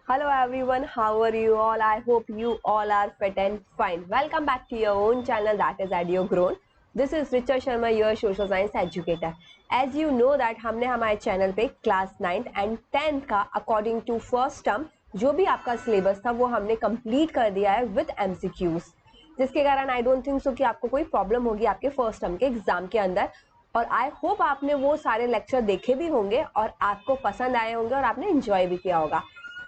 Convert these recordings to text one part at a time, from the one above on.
Hello everyone, how are you all? I hope you all are fit and fine. Welcome back to your own channel that is EduGrown. This is Richa Sharma, your social science educator. As you know that हमने हमारे channel पे class 9th and 10th का according to first term जो भी आपका syllabus था वो हमने कंप्लीट कर दिया है विद एमसीक्यूज, जिसके कारण आई डोंट थिंक सो कि आपको कोई प्रॉब्लम होगी आपके फर्स्ट टर्म के एग्जाम के अंदर। और आई होप आपने वो सारे लेक्चर देखे भी होंगे और आपको पसंद आए होंगे और आपने एंजॉय भी किया होगा।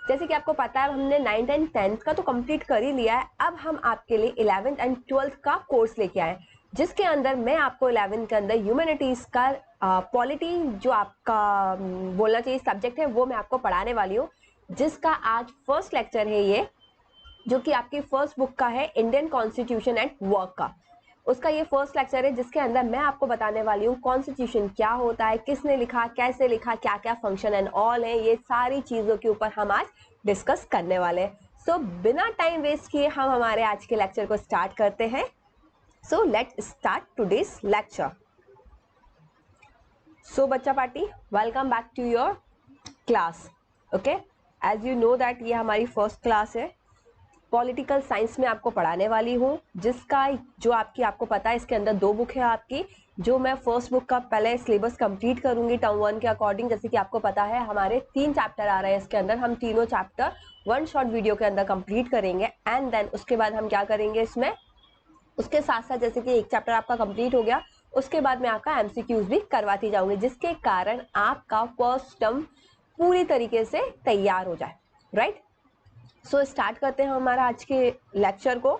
जैसे कि आपको पता है हमने 9th एंड 10th का तो कंप्लीट कर ही लिया है। अब हम आपके लिए 11th एंड 12th का कोर्स लेके आए, जिसके अंदर मैं आपको 11th के अंदर ह्यूमैनिटीज का पॉलिटी जो आपका बोलना चाहिए सब्जेक्ट है वो मैं आपको पढ़ाने वाली हूँ, जिसका आज फर्स्ट लेक्चर है ये, जो कि आपकी फर्स्ट बुक का है इंडियन कॉन्स्टिट्यूशन एंड वर्क का। उसका ये फर्स्ट लेक्चर है जिसके अंदर मैं आपको बताने वाली हूँ कॉन्स्टिट्यूशन क्या होता है, किसने लिखा, कैसे लिखा, क्या क्या फंक्शन एंड ऑल है, ये सारी चीजों के ऊपर हम आज डिस्कस करने वाले हैं। सो बिना टाइम वेस्ट किए हम हमारे आज के लेक्चर को स्टार्ट करते हैं। So let start today's lecture. So बच्चा party, welcome back to your class. Okay, as you know that ये हमारी फर्स्ट क्लास है, पॉलिटिकल साइंस में आपको पढ़ाने वाली हूँ, जिसका जो आपको पता है इसके अंदर 2 बुक है आपकी। जो मैं फर्स्ट बुक का पहले सिलेबस कंप्लीट करूंगी टर्म 1 के अकॉर्डिंग। जैसे कि आपको पता है हमारे 3 चैप्टर आ रहे हैं इसके अंदर, हम तीनों चैप्टर 1 शॉर्ट वीडियो के अंदर कंप्लीट करेंगे एंड देन उसके बाद हम क्या करेंगे इसमें, उसके साथ साथ जैसे कि एक चैप्टर आपका कंप्लीट हो गया उसके बाद मैं आपका एमसीक्यूज भी करवाती जाऊंगी, जिसके कारण आपका फर्स्ट टर्म पूरी तरीके से तैयार हो जाए। राइट, सो स्टार्ट करते हैं हमारा आज के लेक्चर को।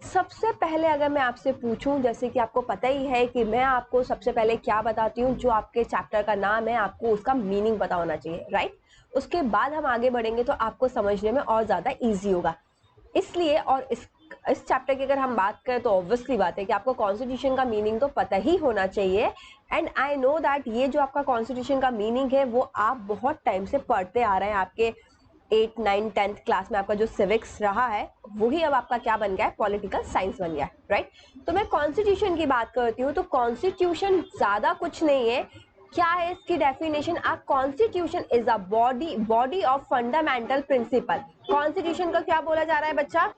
सबसे पहले अगर मैं आपसे पूछूं, जैसे कि आपको पता ही है कि मैं आपको सबसे पहले क्या बताती हूँ, जो आपके चैप्टर का नाम है आपको उसका मीनिंग पता होना चाहिए। राइट, उसके बाद हम आगे बढ़ेंगे तो आपको समझने में और ज्यादा इजी होगा। इसलिए और इस चैप्टर की अगर हम बात करें तो ऑब्वियसली बात है कि आपको कॉन्स्टिट्यूशन का मीनिंग तो पता ही होना चाहिए। एंड आई नो दैट ये जो आपका कॉन्स्टिट्यूशन का मीनिंग है वो आप बहुत टाइम से पढ़ते आ रहे हैं। आपके 8, 9, 10th क्लास में आपका जो सिविक्स रहा है वही अब आपका क्या बन गया है, पॉलिटिकल साइंस बन गया है। राइट, तो मैं कॉन्स्टिट्यूशन की बात करती हूँ तो कॉन्स्टिट्यूशन ज्यादा कुछ नहीं है। क्या है इसकी definition, a constitution is a body of fundamental principal. Constitution का क्या बोला जा रहा है बच्चा?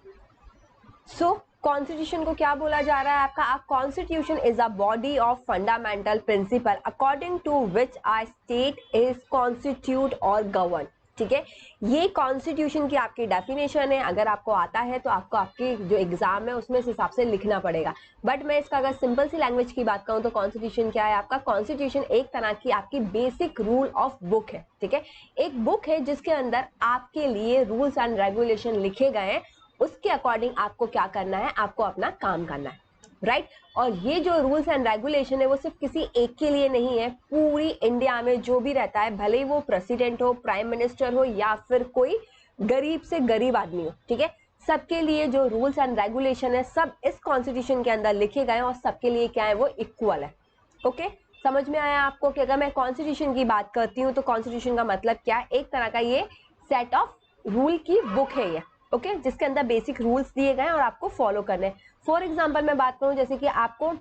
सो कॉन्स्टिट्यूशन को क्या बोला जा रहा है आपका, constitution is a body of fundamental principle according to which a state is constitute और गवर्न। ठीक है, ये कॉन्स्टिट्यूशन की आपकी डेफिनेशन है। अगर आपको आता है तो आपको आपकी जो एग्जाम है उसमें इस हिसाब से लिखना पड़ेगा, बट मैं इसका अगर सिंपल सी लैंग्वेज की बात करूं तो कॉन्स्टिट्यूशन क्या है आपका, कॉन्स्टिट्यूशन एक तरह की आपकी बेसिक रूल ऑफ बुक है। ठीक है, एक बुक है जिसके अंदर आपके लिए रूल्स एंड रेगुलेशन लिखे गए हैं, उसके अकॉर्डिंग आपको क्या करना है, आपको अपना काम करना है। राइट, और ये जो रूल्स एंड रेगुलेशन है वो सिर्फ किसी एक के लिए नहीं है, पूरी इंडिया में जो भी रहता है, भले ही वो प्रेसिडेंट हो, प्राइम मिनिस्टर हो या फिर कोई गरीब से गरीब आदमी हो, ठीक है, सबके लिए जो रूल्स एंड रेगुलेशन है सब इस कॉन्स्टिट्यूशन के अंदर लिखे गए और सबके लिए क्या है, वो इक्वल है। ओके, समझ में आया आपको कि अगर मैं कॉन्स्टिट्यूशन की बात करती हूँ तो कॉन्स्टिट्यूशन का मतलब क्या है, एक तरह का ये सेट ऑफ रूल की बुक है ये। ओके, जिसके अंदर बेसिक रूल्स दिए गए और आपको फॉलो करने। फॉर एग्जाम्पल मैं बात करूं, जैसे कि आपको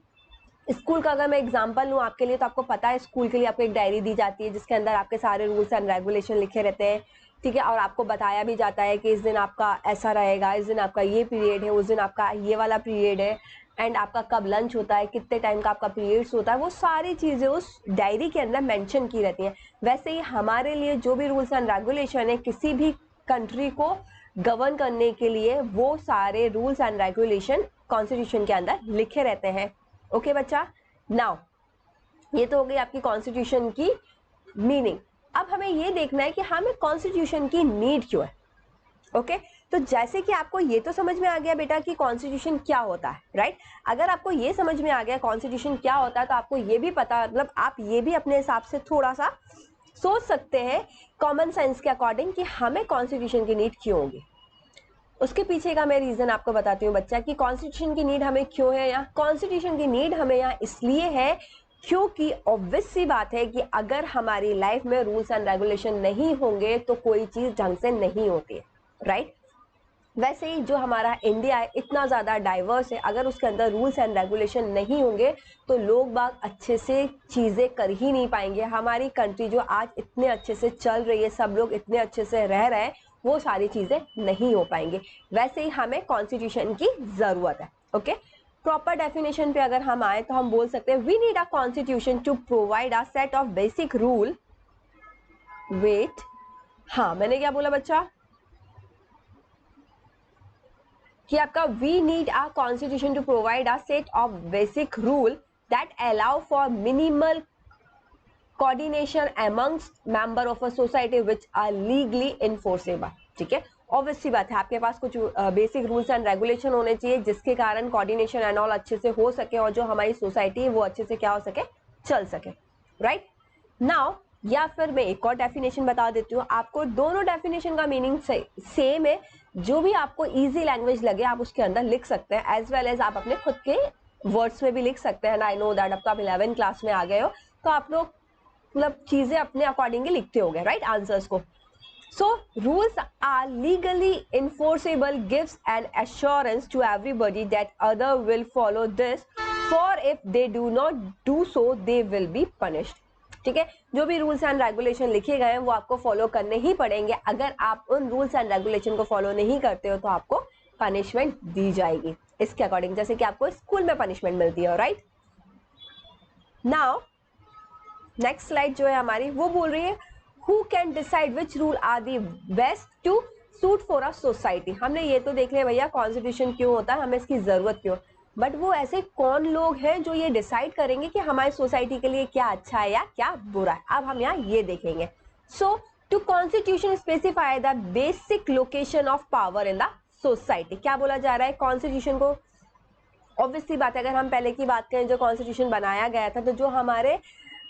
स्कूल का अगर मैं एग्जांपल लूं आपके लिए, तो आपको पता है स्कूल के लिए आपको एक डायरी दी जाती है जिसके अंदर आपके सारे रूल्स एंड रेगुलेशन लिखे रहते हैं। ठीक है, और आपको बताया भी जाता है कि इस दिन आपका ऐसा रहेगा, इस दिन आपका ये पीरियड है, उस दिन आपका ये वाला पीरियड है, एंड आपका कब लंच होता है, कितने टाइम का आपका पीरियड्स होता है, वो सारी चीजें उस डायरी के अंदर मेंशन की रहती हैं। वैसे ही हमारे लिए जो भी रूल्स एंड रेगुलेशन है किसी भी कंट्री को गवर्न करने के लिए, वो सारे रूल्स एंड रेगुलेशन कॉन्स्टिट्यूशन के अंदर लिखे रहते हैं। ओके बच्चा, नाउ ये तो हो गई आपकी कॉन्स्टिट्यूशन की मीनिंग। अब हमें ये देखना है कि हमें कॉन्स्टिट्यूशन की नीड क्यों है। ओके, तो जैसे कि आपको ये तो समझ में आ गया बेटा कि कॉन्स्टिट्यूशन क्या होता है। राइट, अगर आपको ये समझ में आ गया कॉन्स्टिट्यूशन क्या होता है तो आपको ये भी पता, मतलब आप ये भी अपने हिसाब से थोड़ा सा सोच सकते हैं कॉमन सेंस के अकॉर्डिंग कि हमें कॉन्स्टिट्यूशन की नीड क्यों होगी। उसके पीछे का मैं रीजन आपको बताती हूँ बच्चा कि कॉन्स्टिट्यूशन की नीड हमें क्यों है। यहाँ कॉन्स्टिट्यूशन की नीड हमें यहाँ इसलिए है क्योंकि ऑब्वियस सी बात है कि अगर हमारी लाइफ में रूल्स एंड रेगुलेशन नहीं होंगे तो कोई चीज ढंग से नहीं होती है। राइट, वैसे ही जो हमारा इंडिया है इतना ज़्यादा डाइवर्स है, अगर उसके अंदर रूल्स एंड रेगुलेशन नहीं होंगे तो लोग बाग अच्छे से चीज़ें कर ही नहीं पाएंगे। हमारी कंट्री जो आज इतने अच्छे से चल रही है, सब लोग इतने अच्छे से रह रहे हैं, वो सारी चीज़ें नहीं हो पाएंगी। वैसे ही हमें कॉन्स्टिट्यूशन की ज़रूरत है। ओके, प्रॉपर डेफिनेशन पे अगर हम आए तो हम बोल सकते हैं we need a constitution to provide a set of basic rule. Wait, हाँ मैंने क्या बोला बच्चा कि आपका we need a constitution to provide a set of basic rule that allow for minimal coordination amongst member of a society which are legally enforceable. ठीक है, obvious सी बात है, आपके पास कुछ बेसिक रूल्स एंड रेगुलेशन होने चाहिए जिसके कारण कोऑर्डिनेशन एंड ऑल अच्छे से हो सके और जो हमारी सोसाइटी है वो अच्छे से क्या हो सके, चल सके। राइट नाउ, या फिर मैं एक और डेफिनेशन बता देती हूँ आपको। दोनों डेफिनेशन का मीनिंग सेम है, जो भी आपको इजी लैंग्वेज लगे आप उसके अंदर लिख सकते हैं, एज वेल एज आप अपने खुद के वर्ड्स में भी लिख सकते हैं। आई नो दैट अब तो आप 11 क्लास में आ गए हो, तो आप लोग मतलब चीजें अपने अकॉर्डिंगली लिखते हो गए, राइट, आंसर्स को। So rules are legally enforceable, gives an assurance to everybody that other will follow this, for if they do not do so they will be punished। ठीक है, जो भी रूल्स एंड रेगुलेशन लिखे गए हैं वो आपको फॉलो करने ही पड़ेंगे। अगर आप उन रूल्स एंड रेगुलेशन को फॉलो नहीं करते हो तो आपको पनिशमेंट दी जाएगी इसके अकॉर्डिंग, जैसे कि आपको स्कूल में पनिशमेंट मिलती है। राइट नाउ नेक्स्ट स्लाइड जो है हमारी वो बोल रही है who can decide which rule are the best to suit for a society. हमने ये तो देख लिया भैया कॉन्स्टिट्यूशन क्यों होता है, हमें इसकी जरूरत क्यों, बट वो ऐसे कौन लोग हैं जो ये डिसाइड करेंगे कि हमारी सोसाइटी के लिए क्या अच्छा है या क्या बुरा है। अब हम यहाँ ये देखेंगे। So to constitution specify the basic location of power in the society. क्या बोला जा रहा है कॉन्स्टिट्यूशन को, ऑब्वियसली बात है अगर हम पहले की बात करें जो कॉन्स्टिट्यूशन बनाया गया था, तो जो हमारे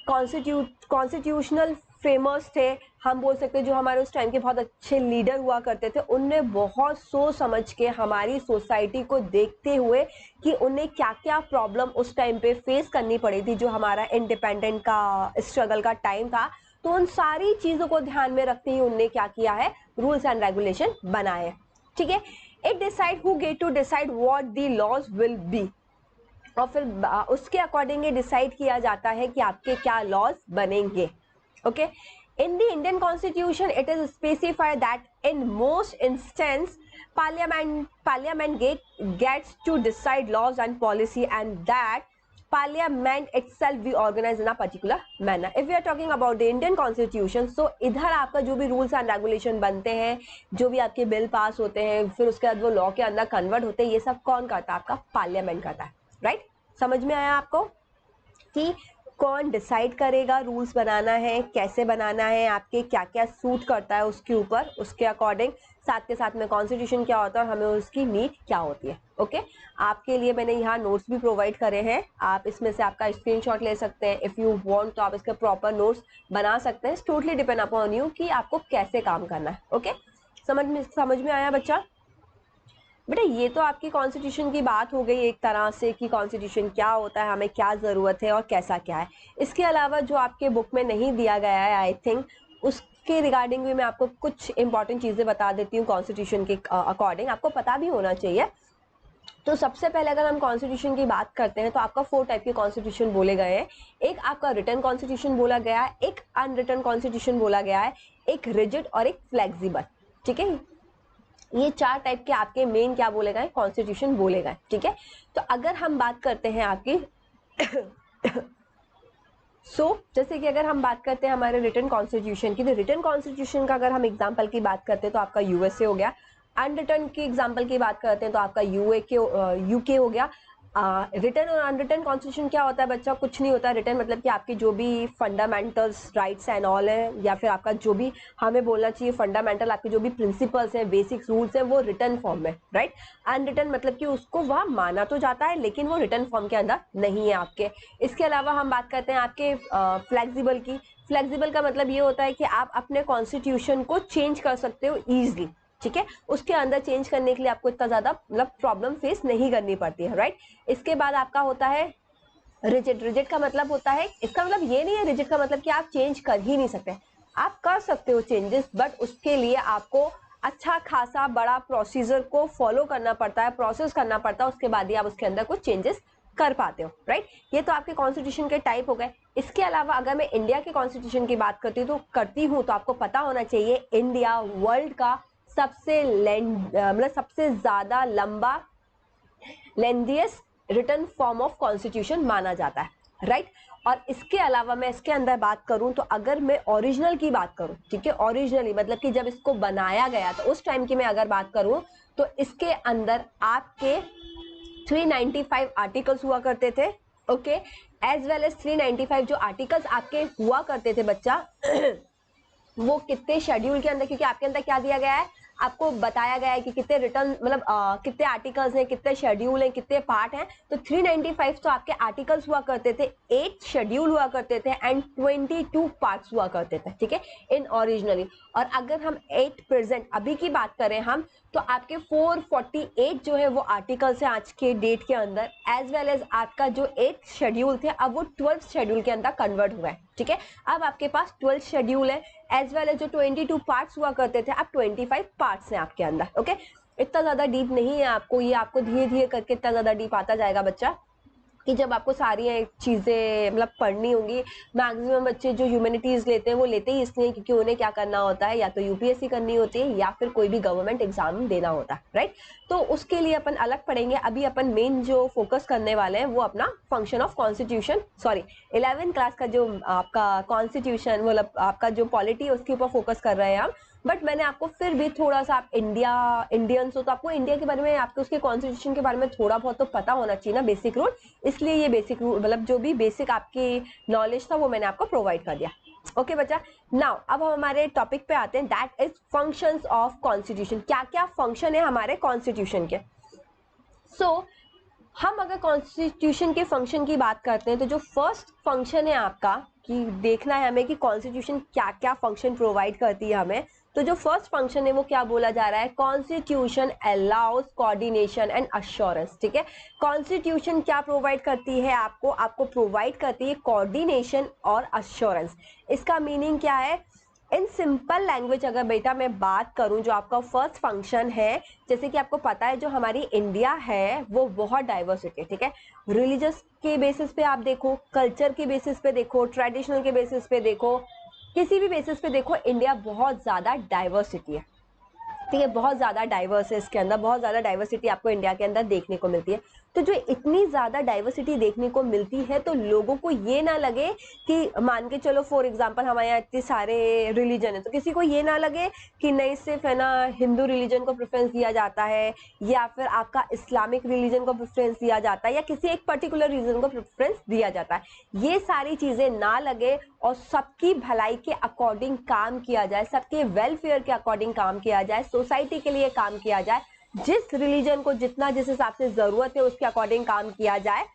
कॉन्स्टिट्यूशनल फेमस थे, हम बोल सकते हैं जो हमारे उस टाइम के बहुत अच्छे लीडर हुआ करते थे, उनने बहुत सोच समझ के हमारी सोसाइटी को देखते हुए कि उन्हें क्या क्या प्रॉब्लम उस टाइम पे फेस करनी पड़ी थी, जो हमारा इंडिपेंडेंट का स्ट्रगल का टाइम था, तो उन सारी चीज़ों को ध्यान में रखते ही उनने क्या किया है, रूल्स एंड रेगुलेशन बनाए। ठीक है, it decide who get to decide what the laws will be, और फिर उसके अकॉर्डिंग डिसाइड किया जाता है कि आपके क्या लॉज बनेंगे। Okay, in the Indian constitution it is specified that in most instance parliament gets to decide laws and policy and that parliament itself be organized in a particular manner। if we are talking about the Indian constitution, so इधर आपका जो भी rules and regulation बनते हैं, जो भी आपके bill pass होते हैं, फिर उसके बाद वो लॉ के अंदर कन्वर्ट होते हैं, ये सब कौन करता है, आपका पार्लियामेंट करता है। राइट, समझ में आया आपको कि कौन डिसाइड करेगा रूल्स बनाना है, कैसे बनाना है, आपके क्या क्या सूट करता है उसके ऊपर, उसके अकॉर्डिंग, साथ के साथ में कॉन्स्टिट्यूशन क्या होता है और हमें उसकी नीड क्या होती है। ओके, आपके लिए मैंने यहाँ नोट्स भी प्रोवाइड करे हैं, आप इसमें से आपका स्क्रीनशॉट ले सकते हैं। इफ़ यू वांट तो आप इसके प्रॉपर नोट्स बना सकते हैं। टोटली डिपेंड अपॉन यू कि आपको कैसे काम करना है। ओके, समझ में आया बच्चा? बेटा ये तो आपकी कॉन्स्टिट्यूशन की बात हो गई एक तरह से कि कॉन्स्टिट्यूशन क्या होता है, हमें क्या ज़रूरत है और कैसा क्या है। इसके अलावा जो आपके बुक में नहीं दिया गया है, आई थिंक उसके रिगार्डिंग भी मैं आपको कुछ इंपॉर्टेंट चीज़ें बता देती हूँ कॉन्स्टिट्यूशन के अकॉर्डिंग, आपको पता भी होना चाहिए। तो सबसे पहले अगर हम कॉन्स्टिट्यूशन की बात करते हैं तो आपका 4 टाइप के कॉन्स्टिट्यूशन बोले गए हैं। एक आपका रिटन कॉन्स्टिट्यूशन बोला गया है, एक अनरिटन कॉन्स्टिट्यूशन बोला गया है, एक रिजिड और एक फ्लेक्सिबल। ठीक है, ये 4 टाइप के आपके मेन क्या बोले गए, कॉन्स्टिट्यूशन बोले गए। ठीक है, तो अगर हम बात करते हैं आपकी जैसे कि अगर हम बात करते हैं हमारे रिटन कॉन्स्टिट्यूशन की, तो रिटन कॉन्स्टिट्यूशन का अगर हम एग्जांपल की बात करते हैं तो आपका यूएसए हो गया। अनरिटन की एग्जांपल की बात करते हैं तो आपका यूके हो गया। रिटन और अनरिटन कॉन्स्टिट्यूशन क्या होता है बच्चा, कुछ नहीं होता। रिटन मतलब कि आपकी जो भी फंडामेंटल्स राइट्स एंड ऑल है, या फिर आपका जो भी हमें बोलना चाहिए फंडामेंटल आपके जो भी प्रिंसिपल्स हैं, बेसिक रूल्स हैं, वो रिटन फॉर्म में। राइट, अनरिटन मतलब कि उसको वह माना तो जाता है लेकिन वो रिटन फॉर्म के अंदर नहीं है आपके। इसके अलावा हम बात करते हैं आपके फ्लेक्सिबल की। फ्लेक्सिबल का मतलब ये होता है कि आप अपने कॉन्स्टिट्यूशन को चेंज कर सकते हो ईजिली। ठीक है, उसके अंदर चेंज करने के लिए आपको इतना ज्यादा मतलब प्रॉब्लम फेस नहीं करनी पड़ती है। राइट, इसके बाद आपका होता है रिजिड। रिजिड का मतलब होता है, इसका मतलब ये नहीं है रिजिड का मतलब कि आप चेंज कर ही नहीं सकते, आप कर सकते हो चेंजेस, बट उसके लिए आपको अच्छा खासा बड़ा प्रोसीजर को फॉलो करना पड़ता है, प्रोसेस करना पड़ता है, उसके बाद ही आप उसके अंदर कुछ चेंजेस कर पाते हो, राइट। ये तो आपके कॉन्स्टिट्यूशन के टाइप हो गए। इसके अलावा अगर मैं इंडिया के कॉन्स्टिट्यूशन की बात करती हूँ तो आपको पता होना चाहिए इंडिया वर्ल्ड का सबसे मतलब सबसे ज्यादा लंबा lengthiest written form of constitution माना जाता है, राइट। और इसके अलावा मैं इसके अंदर बात करूं तो अगर मैं ओरिजिनल की बात करूं, ठीक है, ओरिजिनली मतलब कि जब इसको बनाया गया तो उस टाइम की मैं अगर बात करूं तो इसके अंदर आपके 395 आर्टिकल्स हुआ करते थे, ओके, एज वेल एज 395 जो आर्टिकल्स आपके हुआ करते थे बच्चा वो कितने शेड्यूल के अंदर, क्योंकि आपके अंदर क्या दिया गया है, आपको बताया गया है कि कितने रिटर्न मतलब कितने आर्टिकल्स हैं, कितने शेड्यूल हैं, कितने पार्ट हैं। तो 395 तो आपके आर्टिकल्स हुआ करते थे, 8 शेड्यूल हुआ करते थे एंड 22 पार्ट्स हुआ करते थे, ठीक है, इन ओरिजिनली। और अगर हम 8 प्रेजेंट अभी की बात करें हम तो आपके 448 जो है वो आर्टिकल्स है आज के डेट के अंदर, एज वेल एज आपका जो 8 शेड्यूल थे अब वो 12 शेड्यूल के अंदर कन्वर्ट हुआ है, ठीक है। अब आपके पास 12 शेड्यूल है, एज वेल एज जो 22 पार्ट्स हुआ करते थे अब 25 पार्ट्स हैं आपके अंदर, ओके। इतना ज्यादा डीप नहीं है आपको, ये आपको धीरे धीरे करके इतना ज्यादा डीप आता जाएगा बच्चा कि जब आपको सारी चीज़ें मतलब पढ़नी होंगी। मैक्सिमम बच्चे जो ह्यूमैनिटीज़ लेते हैं वो लेते ही इसलिए क्योंकि उन्हें क्या करना होता है, या तो यूपीएससी करनी होती है या फिर कोई भी गवर्नमेंट एग्जाम देना होता है, राइट। तो उसके लिए अपन अलग पढ़ेंगे। अभी अपन मेन जो फोकस करने वाले हैं वो अपना function of constitution, sorry 11th class का जो आपका कॉन्स्टिट्यूशन मतलब आपका जो पॉलिटी है उसके ऊपर फोकस कर रहे हैं हम। बट मैंने आपको फिर भी थोड़ा सा, आप इंडियंस हो तो आपको इंडिया के बारे में, आपको उसके कॉन्स्टिट्यूशन के बारे में थोड़ा बहुत तो पता होना चाहिए ना, बेसिक रूल। इसलिए ये बेसिक रूल मतलब जो भी बेसिक आपकी नॉलेज था वो मैंने आपको प्रोवाइड कर दिया, ओके बच्चा। नाउ अब हम हमारे टॉपिक पे आते हैं, that is functions of constitution. क्या क्या फंक्शन है हमारे कॉन्स्टिट्यूशन के। सो हम अगर कॉन्स्टिट्यूशन के फंक्शन की बात करते हैं तो जो फर्स्ट फंक्शन है आपका कि देखना है हमें कि कॉन्स्टिट्यूशन क्या क्या फंक्शन प्रोवाइड करती है हमें। तो जो फर्स्ट फंक्शन है वो क्या बोला जा रहा है, constitution allows coordination and assurance, ठीक है। कॉन्स्टिट्यूशन क्या प्रोवाइड करती है आपको, आपको प्रोवाइड करती है कोऑर्डिनेशन और अश्योरेंस। इसका मीनिंग क्या है, इन सिंपल लैंग्वेज अगर बेटा मैं बात करूं, जो आपका फर्स्ट फंक्शन है, जैसे कि आपको पता है जो हमारी इंडिया है वो बहुत डाइवर्सिटी है, ठीक है। रिलीजियस के बेसिस पे आप देखो, कल्चर के बेसिस पे देखो, ट्रेडिशनल के बेसिस पे देखो, किसी भी बेसिस पे देखो, इंडिया बहुत ज्यादा डाइवर्सिटी है, ठीक है, बहुत ज्यादा डाइवर्स है इसके अंदर, बहुत ज्यादा डाइवर्सिटी आपको इंडिया के अंदर देखने को मिलती है। तो जो इतनी ज्यादा डाइवर्सिटी देखने को मिलती है तो लोगों को ये ना लगे कि, मान के चलो फॉर एग्जांपल हमारे यहाँ इतने सारे रिलीजन है तो किसी को ये ना लगे कि नहीं सिर्फ है ना हिंदू रिलीजन को प्रेफरेंस दिया जाता है या फिर आपका इस्लामिक रिलीजन को प्रेफरेंस दिया जाता है या किसी एक पर्टिकुलर रीजन को प्रेफरेंस दिया जाता है। ये सारी चीजें ना लगे और सबकी भलाई के अकॉर्डिंग काम किया जाए, सबके वेलफेयर के अकॉर्डिंग काम किया जाए, सोसाइटी के लिए काम किया जाए, जिस रिलीजन को जितना जिस हिसाब से जरूरत है उसके अकॉर्डिंग काम किया जाए,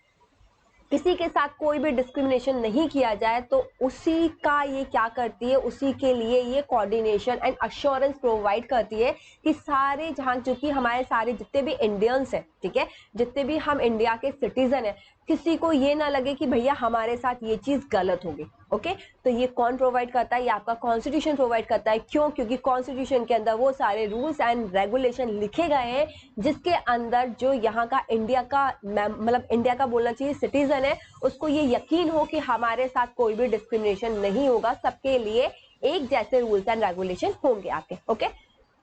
किसी के साथ कोई भी डिस्क्रिमिनेशन नहीं किया जाए। तो उसी का ये क्या करती है, उसी के लिए ये कोऑर्डिनेशन एंड अश्योरेंस प्रोवाइड करती है कि सारे जहां जो कि हमारे सारे जितने भी इंडियंस हैं, ठीक है, जितने भी हम इंडिया के सिटीजन हैं, किसी को ये ना लगे कि भैया हमारे साथ ये चीज गलत होगी, ओके। तो ये कौन प्रोवाइड करता है, ये आपका कॉन्स्टिट्यूशन प्रोवाइड करता है। क्यों, क्योंकि कॉन्स्टिट्यूशन के अंदर वो सारे रूल्स एंड रेगुलेशन लिखे गए हैं जिसके अंदर जो यहाँ का इंडिया का मतलब इंडिया का बोलना चाहिए सिटीजन है, उसको ये यकीन हो कि हमारे साथ कोई भी डिस्क्रिमिनेशन नहीं होगा, सबके लिए एक जैसे रूल्स एंड रेगुलेशन होंगे आपके, ओके।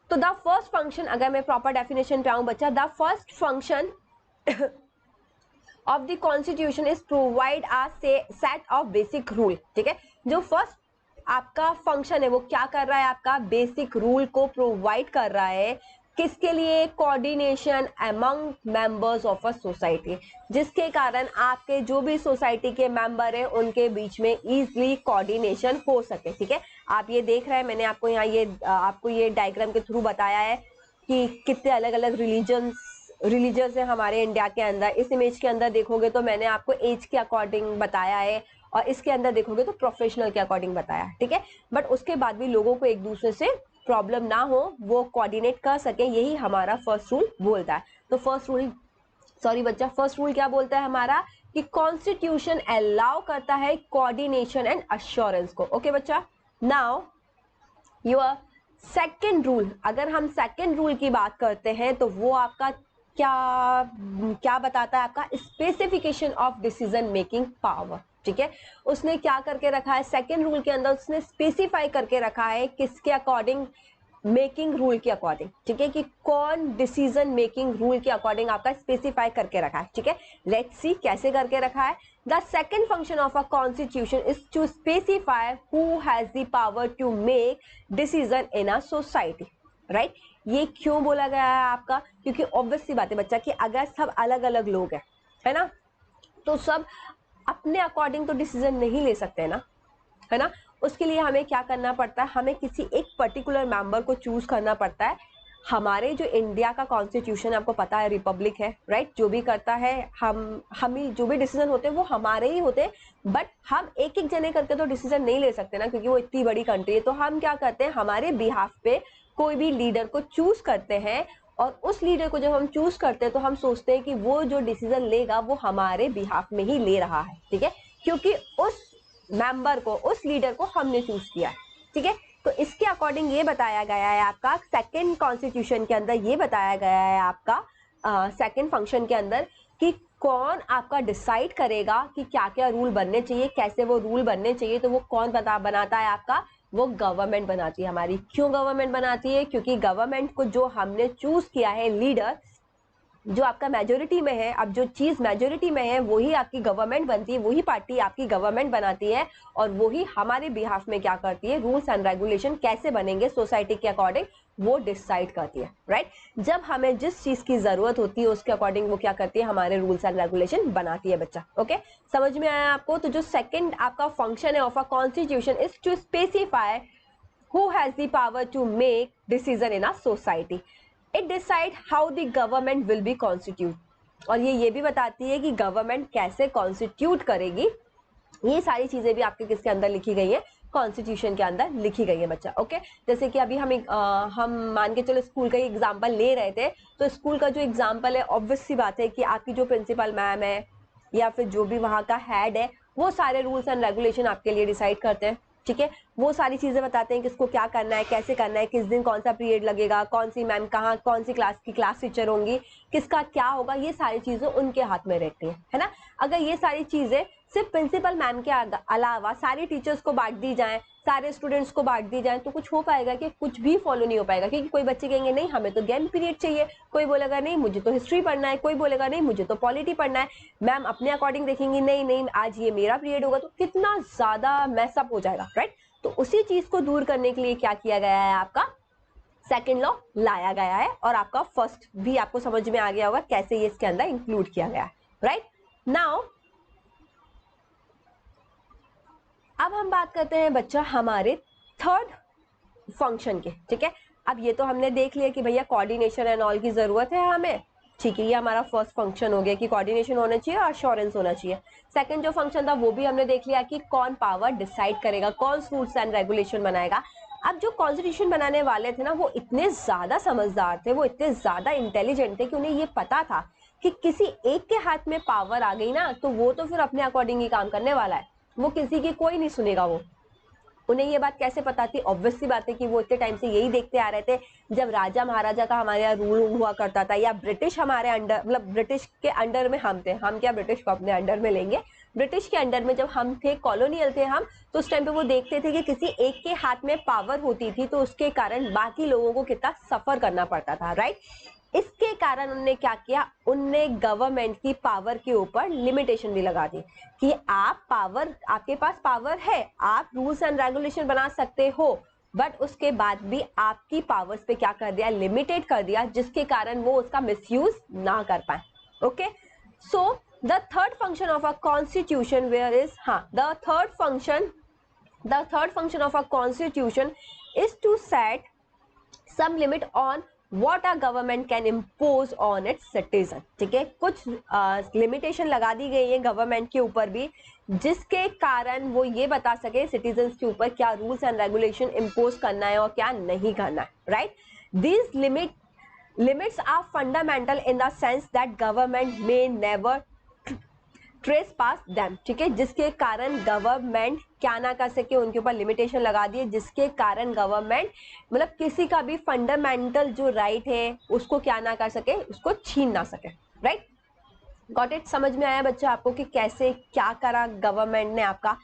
तो द फर्स्ट फंक्शन, अगर मैं प्रॉपर डेफिनेशन पे आऊं बच्चा, the first function of the constitution is provide a set of basic rule, ठीक है। जो फर्स्ट आपका फंक्शन है वो क्या कर रहा है, आपका बेसिक रूल को प्रोवाइड कर रहा है, किसके लिए, coordination among members of a society, जिसके कारण आपके जो भी सोसाइटी के मेंबर हैं उनके बीच में इजीली कोऑर्डिनेशन हो सके, ठीक है। आप ये देख रहे हैं, मैंने आपको यहाँ ये आपको ये डायग्राम के थ्रू बताया है कि कितने अलग अलग रिलीजन्स है हमारे इंडिया के अंदर। इस इमेज के अंदर देखोगे तो मैंने आपको एज के अकॉर्डिंग बताया है और इसके अंदर देखोगे तो प्रोफेशनल के अकॉर्डिंग बताया है, ठीक है। बट उसके बाद भी लोगों को एक दूसरे से प्रॉब्लम ना हो, वो कोऑर्डिनेट कर सके, यही हमारा फर्स्ट रूल बोलता है। तो फर्स्ट रूल, सॉरी बच्चा, फर्स्ट रूल क्या बोलता है हमारा कि कॉन्स्टिट्यूशन अलाउ करता है कोऑर्डिनेशन एंड अश्योरेंस को, ओके बच्चा। नाउ योर सेकेंड रूल, अगर हम सेकेंड रूल की बात करते हैं तो वो आपका क्या क्या बताता है, आपका specification of decision making power. ठीक है, उसने क्या करके रखा है सेकेंड रूल के अंदर, उसने स्पेसिफाई करके रखा है किसके अकॉर्डिंग, मेकिंग रूल के अकॉर्डिंग। ठीक है, कि कौन डिसीजन मेकिंग रूल के अकॉर्डिंग आपका स्पेसिफाई करके रखा है। ठीक है, लेट्स सी कैसे करके रखा है। The second function of a constitution is to specify who has the power to make decision in a society. Right, ये क्यों बोला गया है आपका, क्योंकि ऑब्वियस सी बात है बच्चा कि अगर सब अलग अलग लोग हैं, है ना, तो सब अपने अकॉर्डिंग तो डिसीजन नहीं ले सकते ना, है ना। उसके लिए हमें क्या करना पड़ता है, हमें किसी एक पर्टिकुलर मेंबर को चूज करना पड़ता है। हमारे जो इंडिया का कॉन्स्टिट्यूशन आपको पता है रिपब्लिक है, राइट, जो भी करता है हम ही जो भी डिसीजन होते हैं वो हमारे ही होते हैं, बट हम एक एक जने करके तो डिसीजन नहीं ले सकते ना, क्योंकि वो इतनी बड़ी कंट्री है। तो हम क्या करते हैं, हमारे बिहाफ पे कोई भी लीडर को चूज करते हैं, और उस लीडर को जब हम चूज करते हैं तो हम सोचते हैं कि वो जो डिसीजन लेगा वो हमारे बिहाफ में ही ले रहा है। ठीक है, क्योंकि उस मेंबर को, उस लीडर को हमने चूज किया है। ठीक है, तो इसके अकॉर्डिंग ये बताया गया है आपका सेकंड कॉन्स्टिट्यूशन के अंदर, ये बताया गया है आपका सेकंड फंक्शन के अंदर कि कौन आपका डिसाइड करेगा कि क्या क्या रूल बनने चाहिए, कैसे वो रूल बनने चाहिए। तो वो कौन बनाता है आपका, वो गवर्नमेंट बनाती है हमारी। क्यों गवर्नमेंट बनाती है, क्योंकि गवर्नमेंट को जो हमने चूज किया है लीडर, जो आपका मेजोरिटी में है, अब जो चीज मेजोरिटी में है वही आपकी गवर्नमेंट बनती है, वही पार्टी आपकी गवर्नमेंट बनाती है, और वही हमारे बिहाफ में क्या करती है, रूल्स एंड रेगुलेशन कैसे बनेंगे सोसाइटी के अकॉर्डिंग वो डिसाइड करती है। राइट, जब हमें जिस चीज की जरूरत होती है उसके अकॉर्डिंग वो क्या करती है, हमारे रूल्स एंड रेगुलेशन बनाती है बच्चा। ओके, समझ में आया आपको। तो जो सेकेंड आपका फंक्शन है of a constitution is to specify who has the power to make decision in a society. It decide how the government will be constitute. और ये भी बताती है कि गवर्नमेंट कैसे कॉन्स्टिट्यूट करेगी। ये सारी चीजें भी आपके किसके अंदर लिखी गई है, कॉन्स्टिट्यूशन के अंदर लिखी गई है बच्चा। ओके, जैसे कि अभी हम मान के चलो स्कूल का ही एग्जाम्पल ले रहे थे, तो स्कूल का जो एग्जाम्पल है ऑब्वियस सी बात है कि आपकी जो प्रिंसिपल मैम है या फिर जो भी वहाँ का हेड है वो सारे रूल्स एंड रेगुलेशन आपके लिए डिसाइड करते हैं। ठीक है, वो सारी चीजें बताते हैं किसको क्या करना है, कैसे करना है, किस दिन कौन सा पीरियड लगेगा, कौन सी मैम कहाँ, कौन सी क्लास की क्लास टीचर होंगी, किसका क्या होगा, ये सारी चीजें उनके हाथ में रहती है ना। अगर ये सारी चीजें सिर्फ प्रिंसिपल मैम के अलावा सारी टीचर्स को बांट दी जाए, सारे स्टूडेंट्स को बांट दी जाए, तो कुछ हो पाएगा कि कुछ भी फॉलो नहीं हो पाएगा। क्योंकि कोई बच्चे कहेंगे नहीं हमें तो गेम पीरियड चाहिए, कोई बोलेगा नहीं मुझे तो हिस्ट्री पढ़ना है, कोई बोलेगा नहीं मुझे तो पॉलिटी पढ़ना है, मैम अपने अकॉर्डिंग देखेंगी नहीं नहीं आज ये मेरा पीरियड होगा, तो कितना ज्यादा मैसअप हो जाएगा। राइट, तो उसी चीज को दूर करने के लिए क्या किया गया है, आपका सेकेंड लॉ लाया गया है, और आपका फर्स्ट भी आपको समझ में आ गया होगा कैसे ये इसके अंदर इंक्लूड किया गया है। राइट, नाउ अब हम बात करते हैं बच्चा हमारे थर्ड फंक्शन के। ठीक है, अब ये तो हमने देख लिया कि भैया कोऑर्डिनेशन एंड ऑल की जरूरत है हमें। ठीक है, ये हमारा फर्स्ट फंक्शन हो गया कि कोऑर्डिनेशन होना चाहिए और अश्योरेंस होना चाहिए। सेकंड जो फंक्शन था वो भी हमने देख लिया कि कौन पावर डिसाइड करेगा, कौन रूल्स एंड रेगुलेशन बनाएगा। अब जो कॉन्स्टिट्यूशन बनाने वाले थे ना वो इतने ज्यादा समझदार थे, वो इतने ज्यादा इंटेलिजेंट थे कि उन्हें ये पता था कि किसी एक के हाथ में पावर आ गई ना तो वो तो फिर अपने अकॉर्डिंग ही काम करने वाला है, वो किसी की कोई नहीं सुनेगा। वो उन्हें ये बात कैसे पता थी, ऑब्वियस सी बात है कि वो इतने टाइम से यही देखते आ रहे थे, जब राजा महाराजा का हमारे यहाँ रूल हुआ करता था, या ब्रिटिश हमारे अंडर, मतलब ब्रिटिश के अंडर में हम थे, हम क्या ब्रिटिश को अपने अंडर में लेंगे, ब्रिटिश के अंडर में जब हम थे, कॉलोनियल थे हम, तो उस टाइम पे वो देखते थे कि किसी एक के हाथ में पावर होती थी तो उसके कारण बाकी लोगों को कितना सफर करना पड़ता था। राइट, इसके कारण उनने क्या किया, उनने गवर्नमेंट की पावर के ऊपर लिमिटेशन भी लगा दी कि आप पावर, आपके पास पावर है, आप रूल्स एंड रेगुलेशन बना सकते हो, बट उसके बाद भी आपकी पावर्स पे क्या कर दिया, लिमिटेड कर दिया, जिसके कारण वो उसका मिसयूज ना कर पाए। Okay, so the third function of a constitution where is, the third function of a constitution is to set some limit on what a government can impose on its citizen। ठीक है, कुछ limitation लगा दी गई है government के ऊपर भी, जिसके कारण वो ये बता सके सिटीजन्स के ऊपर क्या रूल्स एंड रेगुलेशन इम्पोज करना है और क्या नहीं करना है। Right, these limits are fundamental in the sense that government may never trace pass them, ठीक है, जिसके कारण गवर्नमेंट क्या ना कर सके, उनके ऊपर लिमिटेशन लगा दिए, जिसके कारण गवर्नमेंट मतलब किसी का भी फंडामेंटल जो राइट है उसको क्या ना कर सके, उसको छीन ना सके। Right, got it? समझ में आया बच्चा आपको कि कैसे क्या करा गवर्नमेंट ने आपका।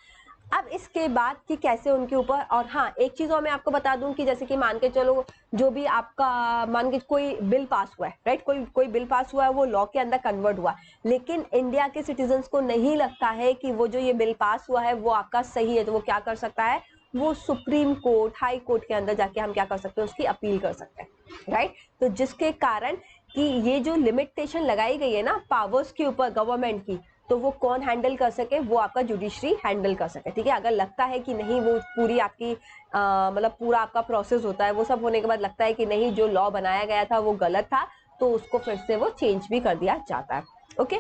अब इसके बाद कि कैसे उनके ऊपर, और हाँ एक चीज और मैं आपको बता दूं कि जैसे कि मान के चलो जो भी आपका मान के कोई बिल पास हुआ है, राइट, कोई बिल पास हुआ है, वो लॉ के अंदर कन्वर्ट हुआ, लेकिन इंडिया के सिटीजन्स को नहीं लगता है कि वो जो ये बिल पास हुआ है वो आपका सही है, तो वो क्या कर सकता है, वो सुप्रीम कोर्ट, हाई कोर्ट के अंदर जाके हम क्या कर सकते हैं, उसकी अपील कर सकते हैं। राइट, तो जिसके कारण कि ये जो लिमिटेशन लगाई गई है ना पावर्स के ऊपर गवर्नमेंट की, तो वो कौन हैंडल कर सके, वो आपका जुडिशरी हैंडल कर सके। ठीक है, अगर लगता है कि नहीं वो पूरी आपकी मतलब पूरा आपका प्रोसेस होता है, वो सब होने के बाद लगता है कि नहीं जो लॉ बनाया गया था वो गलत था, तो उसको फिर से वो चेंज भी कर दिया जाता है। ओके,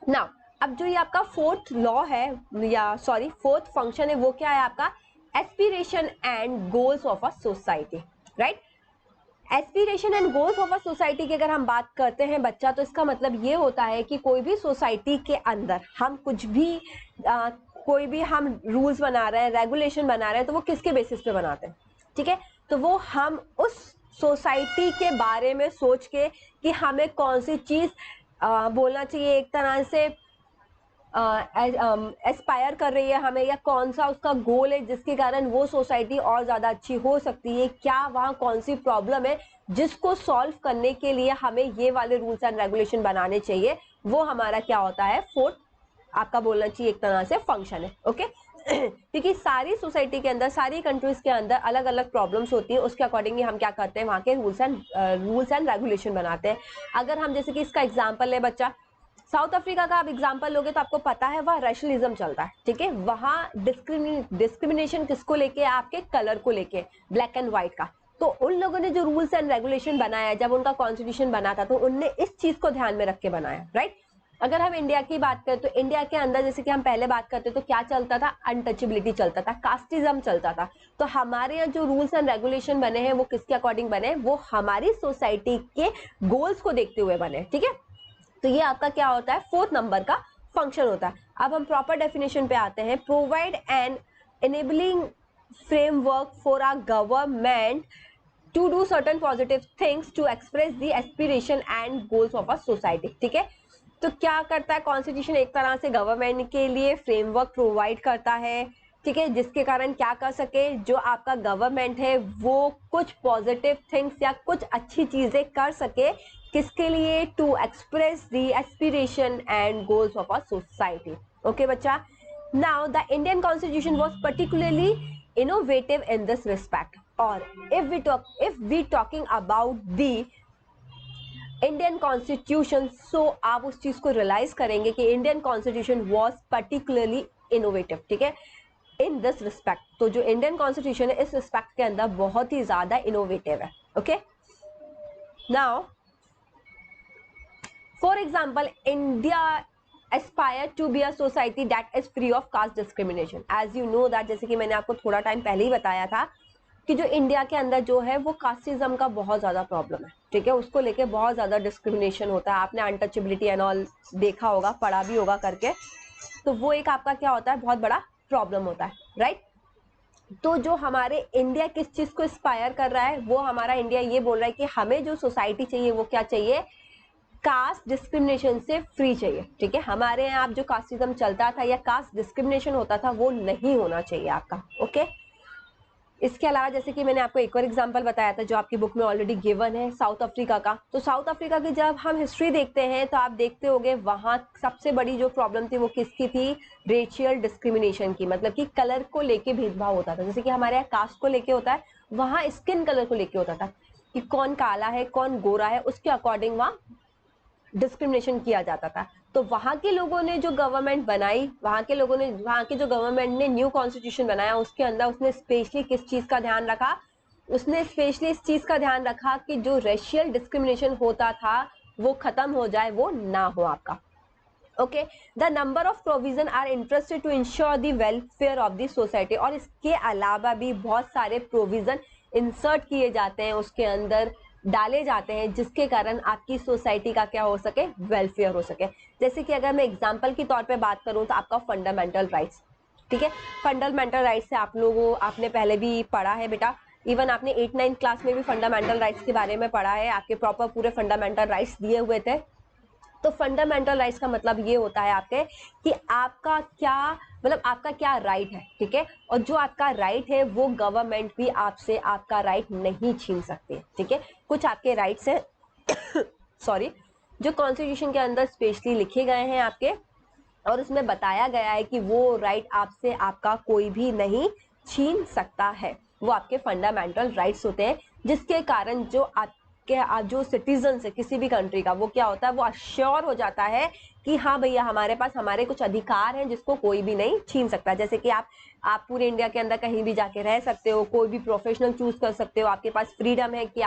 नाउ अब जो ये आपका फोर्थ लॉ है, या सॉरी फोर्थ फंक्शन है, वो क्या है आपका, aspiration and goals of a society. Right, aspiration and goals of a society की अगर हम बात करते हैं बच्चा, तो इसका मतलब ये होता है कि कोई भी सोसाइटी के अंदर हम कुछ भी कोई भी हम रूल्स बना रहे हैं, रेगुलेशन बना रहे हैं, तो वो किसके बेसिस पे बनाते हैं, ठीक है, तो वो हम उस सोसाइटी के बारे में सोच के कि हमें कौन सी चीज बोलना चाहिए, एक तरह से एस्पायर कर रही है हमें, या कौन सा उसका गोल है जिसके कारण वो सोसाइटी और ज्यादा अच्छी हो सकती है, क्या वहाँ कौन सी प्रॉब्लम है जिसको सॉल्व करने के लिए हमें ये वाले रूल्स एंड रेगुलेशन बनाने चाहिए, वो हमारा क्या होता है, फोर्थ आपका बोलना चाहिए एक तरह से फंक्शन है। ओके, क्योंकि सारी सोसाइटी के अंदर, सारी कंट्रीज के अंदर अलग अलग प्रॉब्लम्स होती हैं, उसके अकॉर्डिंगली हम क्या करते हैं, वहाँ के रूल्स एंड रेगुलेशन बनाते हैं। अगर हम जैसे कि इसका एग्जाम्पल है बच्चा, साउथ अफ्रीका का आप एग्जांपल लोगे तो आपको पता है वहाँ रैशनलिज्म चलता है। ठीक है, वहाँ डिस्क्रिमिनेशन किसको लेके, आपके कलर को लेके, ब्लैक एंड व्हाइट का। तो उन लोगों ने जो रूल्स एंड रेगुलेशन बनाया, जब उनका कॉन्स्टिट्यूशन बना था, तो उनने इस चीज को ध्यान में रख के बनाया। राइट, अगर हम इंडिया की बात करें तो इंडिया के अंदर जैसे कि हम पहले बात करते तो क्या चलता था, अनटचेबिलिटी चलता था, कास्टिज्म चलता था। तो हमारे यहाँ जो रूल्स एंड रेगुलेशन बने हैं वो किसके अकॉर्डिंग बने, वो हमारी सोसाइटी के गोल्स को देखते हुए बने। ठीक है, तो ये आपका क्या होता है, फोर्थ नंबर का फंक्शन होता है। अब हम प्रॉपर डेफिनेशन पे आते हैं, provide an enabling framework for a government to do certain positive things to express the aspiration and goals of a society. ठीक है, तो क्या करता है कॉन्स्टिट्यूशन, एक तरह से गवर्नमेंट के लिए फ्रेमवर्क प्रोवाइड करता है, ठीक है, जिसके कारण क्या कर सके, जो आपका गवर्नमेंट है वो कुछ पॉजिटिव थिंग्स या कुछ अच्छी चीजें कर सके, किसके लिए, to express the aspiration and goals of a society. Okay बच्चा, now the Indian constitution was particularly innovative in this respect, और if we talking about the Indian constitution, so आप उस चीज को रियलाइज करेंगे कि Indian constitution was particularly innovative. ठीक है, इन दिस रिस्पेक्ट, तो जो इंडियन कॉन्स्टिट्यूशन है इस रिस्पेक्ट के अंदर बहुत ही ज्यादा इनोवेटिव है। Okay, now for example, India aspire to be a society that is free of caste discrimination. As you know that, जैसे कि मैंने आपको थोड़ा टाइम पहले ही बताया था कि जो इंडिया के अंदर जो है वो कास्टिज्म का बहुत ज्यादा प्रॉब्लम है। ठीक है, उसको लेके बहुत ज्यादा डिस्क्रिमिनेशन होता है, आपने अनटचेबिलिटी एंड ऑल देखा होगा, पढ़ा भी होगा करके, तो वो एक आपका क्या होता है, बहुत बड़ा प्रॉब्लम होता है। राइट, तो जो हमारे इंडिया किस चीज को इंस्पायर कर रहा है, वो हमारा इंडिया ये बोल रहा है कि हमें जो सोसाइटी चाहिए वो क्या चाहिए, कास्ट डिस्क्रिमिनेशन से फ्री चाहिए। ठीक है, हमारे यहाँ जो कास्टिज्म चलता था या कास्ट डिस्क्रिमिनेशन होता था वो नहीं होना चाहिए आपका। ओके, इसके अलावा जैसे कि मैंने आपको एक और एग्जांपल बताया था जो आपकी बुक में ऑलरेडी गिवन है, साउथ अफ्रीका का। तो साउथ अफ्रीका की जब हम हिस्ट्री देखते हैं तो आप देखते होंगे वहां सबसे बड़ी जो प्रॉब्लम थी वो किसकी थी, रेशियल डिस्क्रिमिनेशन की, मतलब कि कलर को लेके भेदभाव होता था। जैसे कि हमारे यहाँ कास्ट को लेके होता है, वहां स्किन कलर को लेके होता था कि कौन काला है कौन गोरा है, उसके अकॉर्डिंग वहां डिस्क्रिमिनेशन किया जाता था। तो वहां के लोगों ने जो गवर्नमेंट बनाई, वहां के लोगों ने, वहां के जो गवर्नमेंट ने न्यू कॉन्स्टिट्यूशन बनाया, उसके अंदर उसने स्पेशली किस चीज का ध्यान रखा, उसने स्पेशली इस चीज का ध्यान रखा कि जो रेशियल डिस्क्रिमिनेशन होता था वो खत्म हो जाए, वो ना हो आपका। Okay, the number of provision are interested to ensure the welfare of the society, और इसके अलावा भी बहुत सारे प्रोविजन इंसर्ट किए जाते हैं उसके अंदर डाले जाते हैं जिसके कारण आपकी सोसाइटी का क्या हो सके, वेलफेयर हो सके। जैसे कि अगर मैं एग्जांपल के तौर पे बात करूं तो आपका फंडामेंटल राइट्स, ठीक है। फंडामेंटल राइट्स से आपने पहले भी पढ़ा है बेटा, इवन आपने 8-9 क्लास में भी फंडामेंटल राइट्स के बारे में पढ़ा है, आपके प्रॉपर पूरे फंडामेंटल राइट्स दिए हुए थे। तो फंडामेंटल राइट्स का मतलब ये होता है आपके कि आपका क्या मतलब आपका क्या राइट है, ठीक है। और जो आपका राइट है वो गवर्नमेंट भी आपसे आपका राइट नहीं छीन सकती, ठीक है। कुछ आपके राइट्स हैं सॉरी, जो कॉन्स्टिट्यूशन के अंदर स्पेशली लिखे गए हैं आपके, और उसमें बताया गया है कि वो राइट आपसे आपका कोई भी नहीं छीन सकता है। वो आपके फंडामेंटल राइट्स होते हैं जिसके कारण जो सिटीजन है किसी भी कंट्री का, वो क्या होता है, वो अश्योर हो जाता है कि हाँ भैया हमारे पास हमारे कुछ अधिकार हैं जिसको कोई भी नहीं छीन सकता। जैसे कि आप पूरे इंडिया के अंदर कहीं भी जाके रह सकते हो, कोई भी प्रोफेशनल चूज कर सकते हो, आपके पास फ्रीडम है कि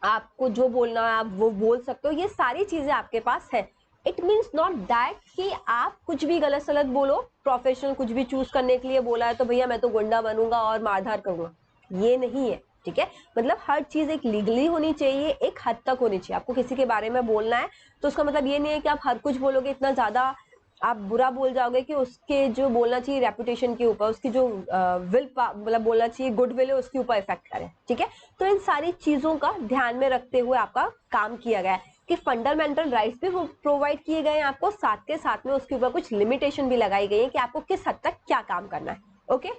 आपको जो बोलना है आप वो बोल सकते हो, ये सारी चीजें आपके पास है। इट मीन्स नॉट दैट कि आप कुछ भी गलत सलत बोलो, प्रोफेशनल कुछ भी चूज करने के लिए बोला है तो भैया मैं तो गुंडा बनूंगा और मारधार करूंगा, ये नहीं है, ठीक है। मतलब हर चीज एक लीगली होनी चाहिए, एक हद तक होनी चाहिए। आपको किसी के बारे में बोलना है तो उसका मतलब ये नहीं है कि आप हर कुछ बोलोगे, इतना ज्यादा आप बुरा बोल जाओगे कि उसके जो बोलना चाहिए रेपुटेशन के ऊपर, उसकी जो मतलब बोलना चाहिए गुडविल है उसके ऊपर इफेक्ट करे, ठीक है। तो इन सारी चीजों का ध्यान में रखते हुए आपका काम किया गया है कि फंडामेंटल राइट्स भी प्रोवाइड किए गए हैं आपको, साथ के साथ में उसके ऊपर कुछ लिमिटेशन भी लगाई गई है कि आपको किस हद तक क्या काम करना है। ओके,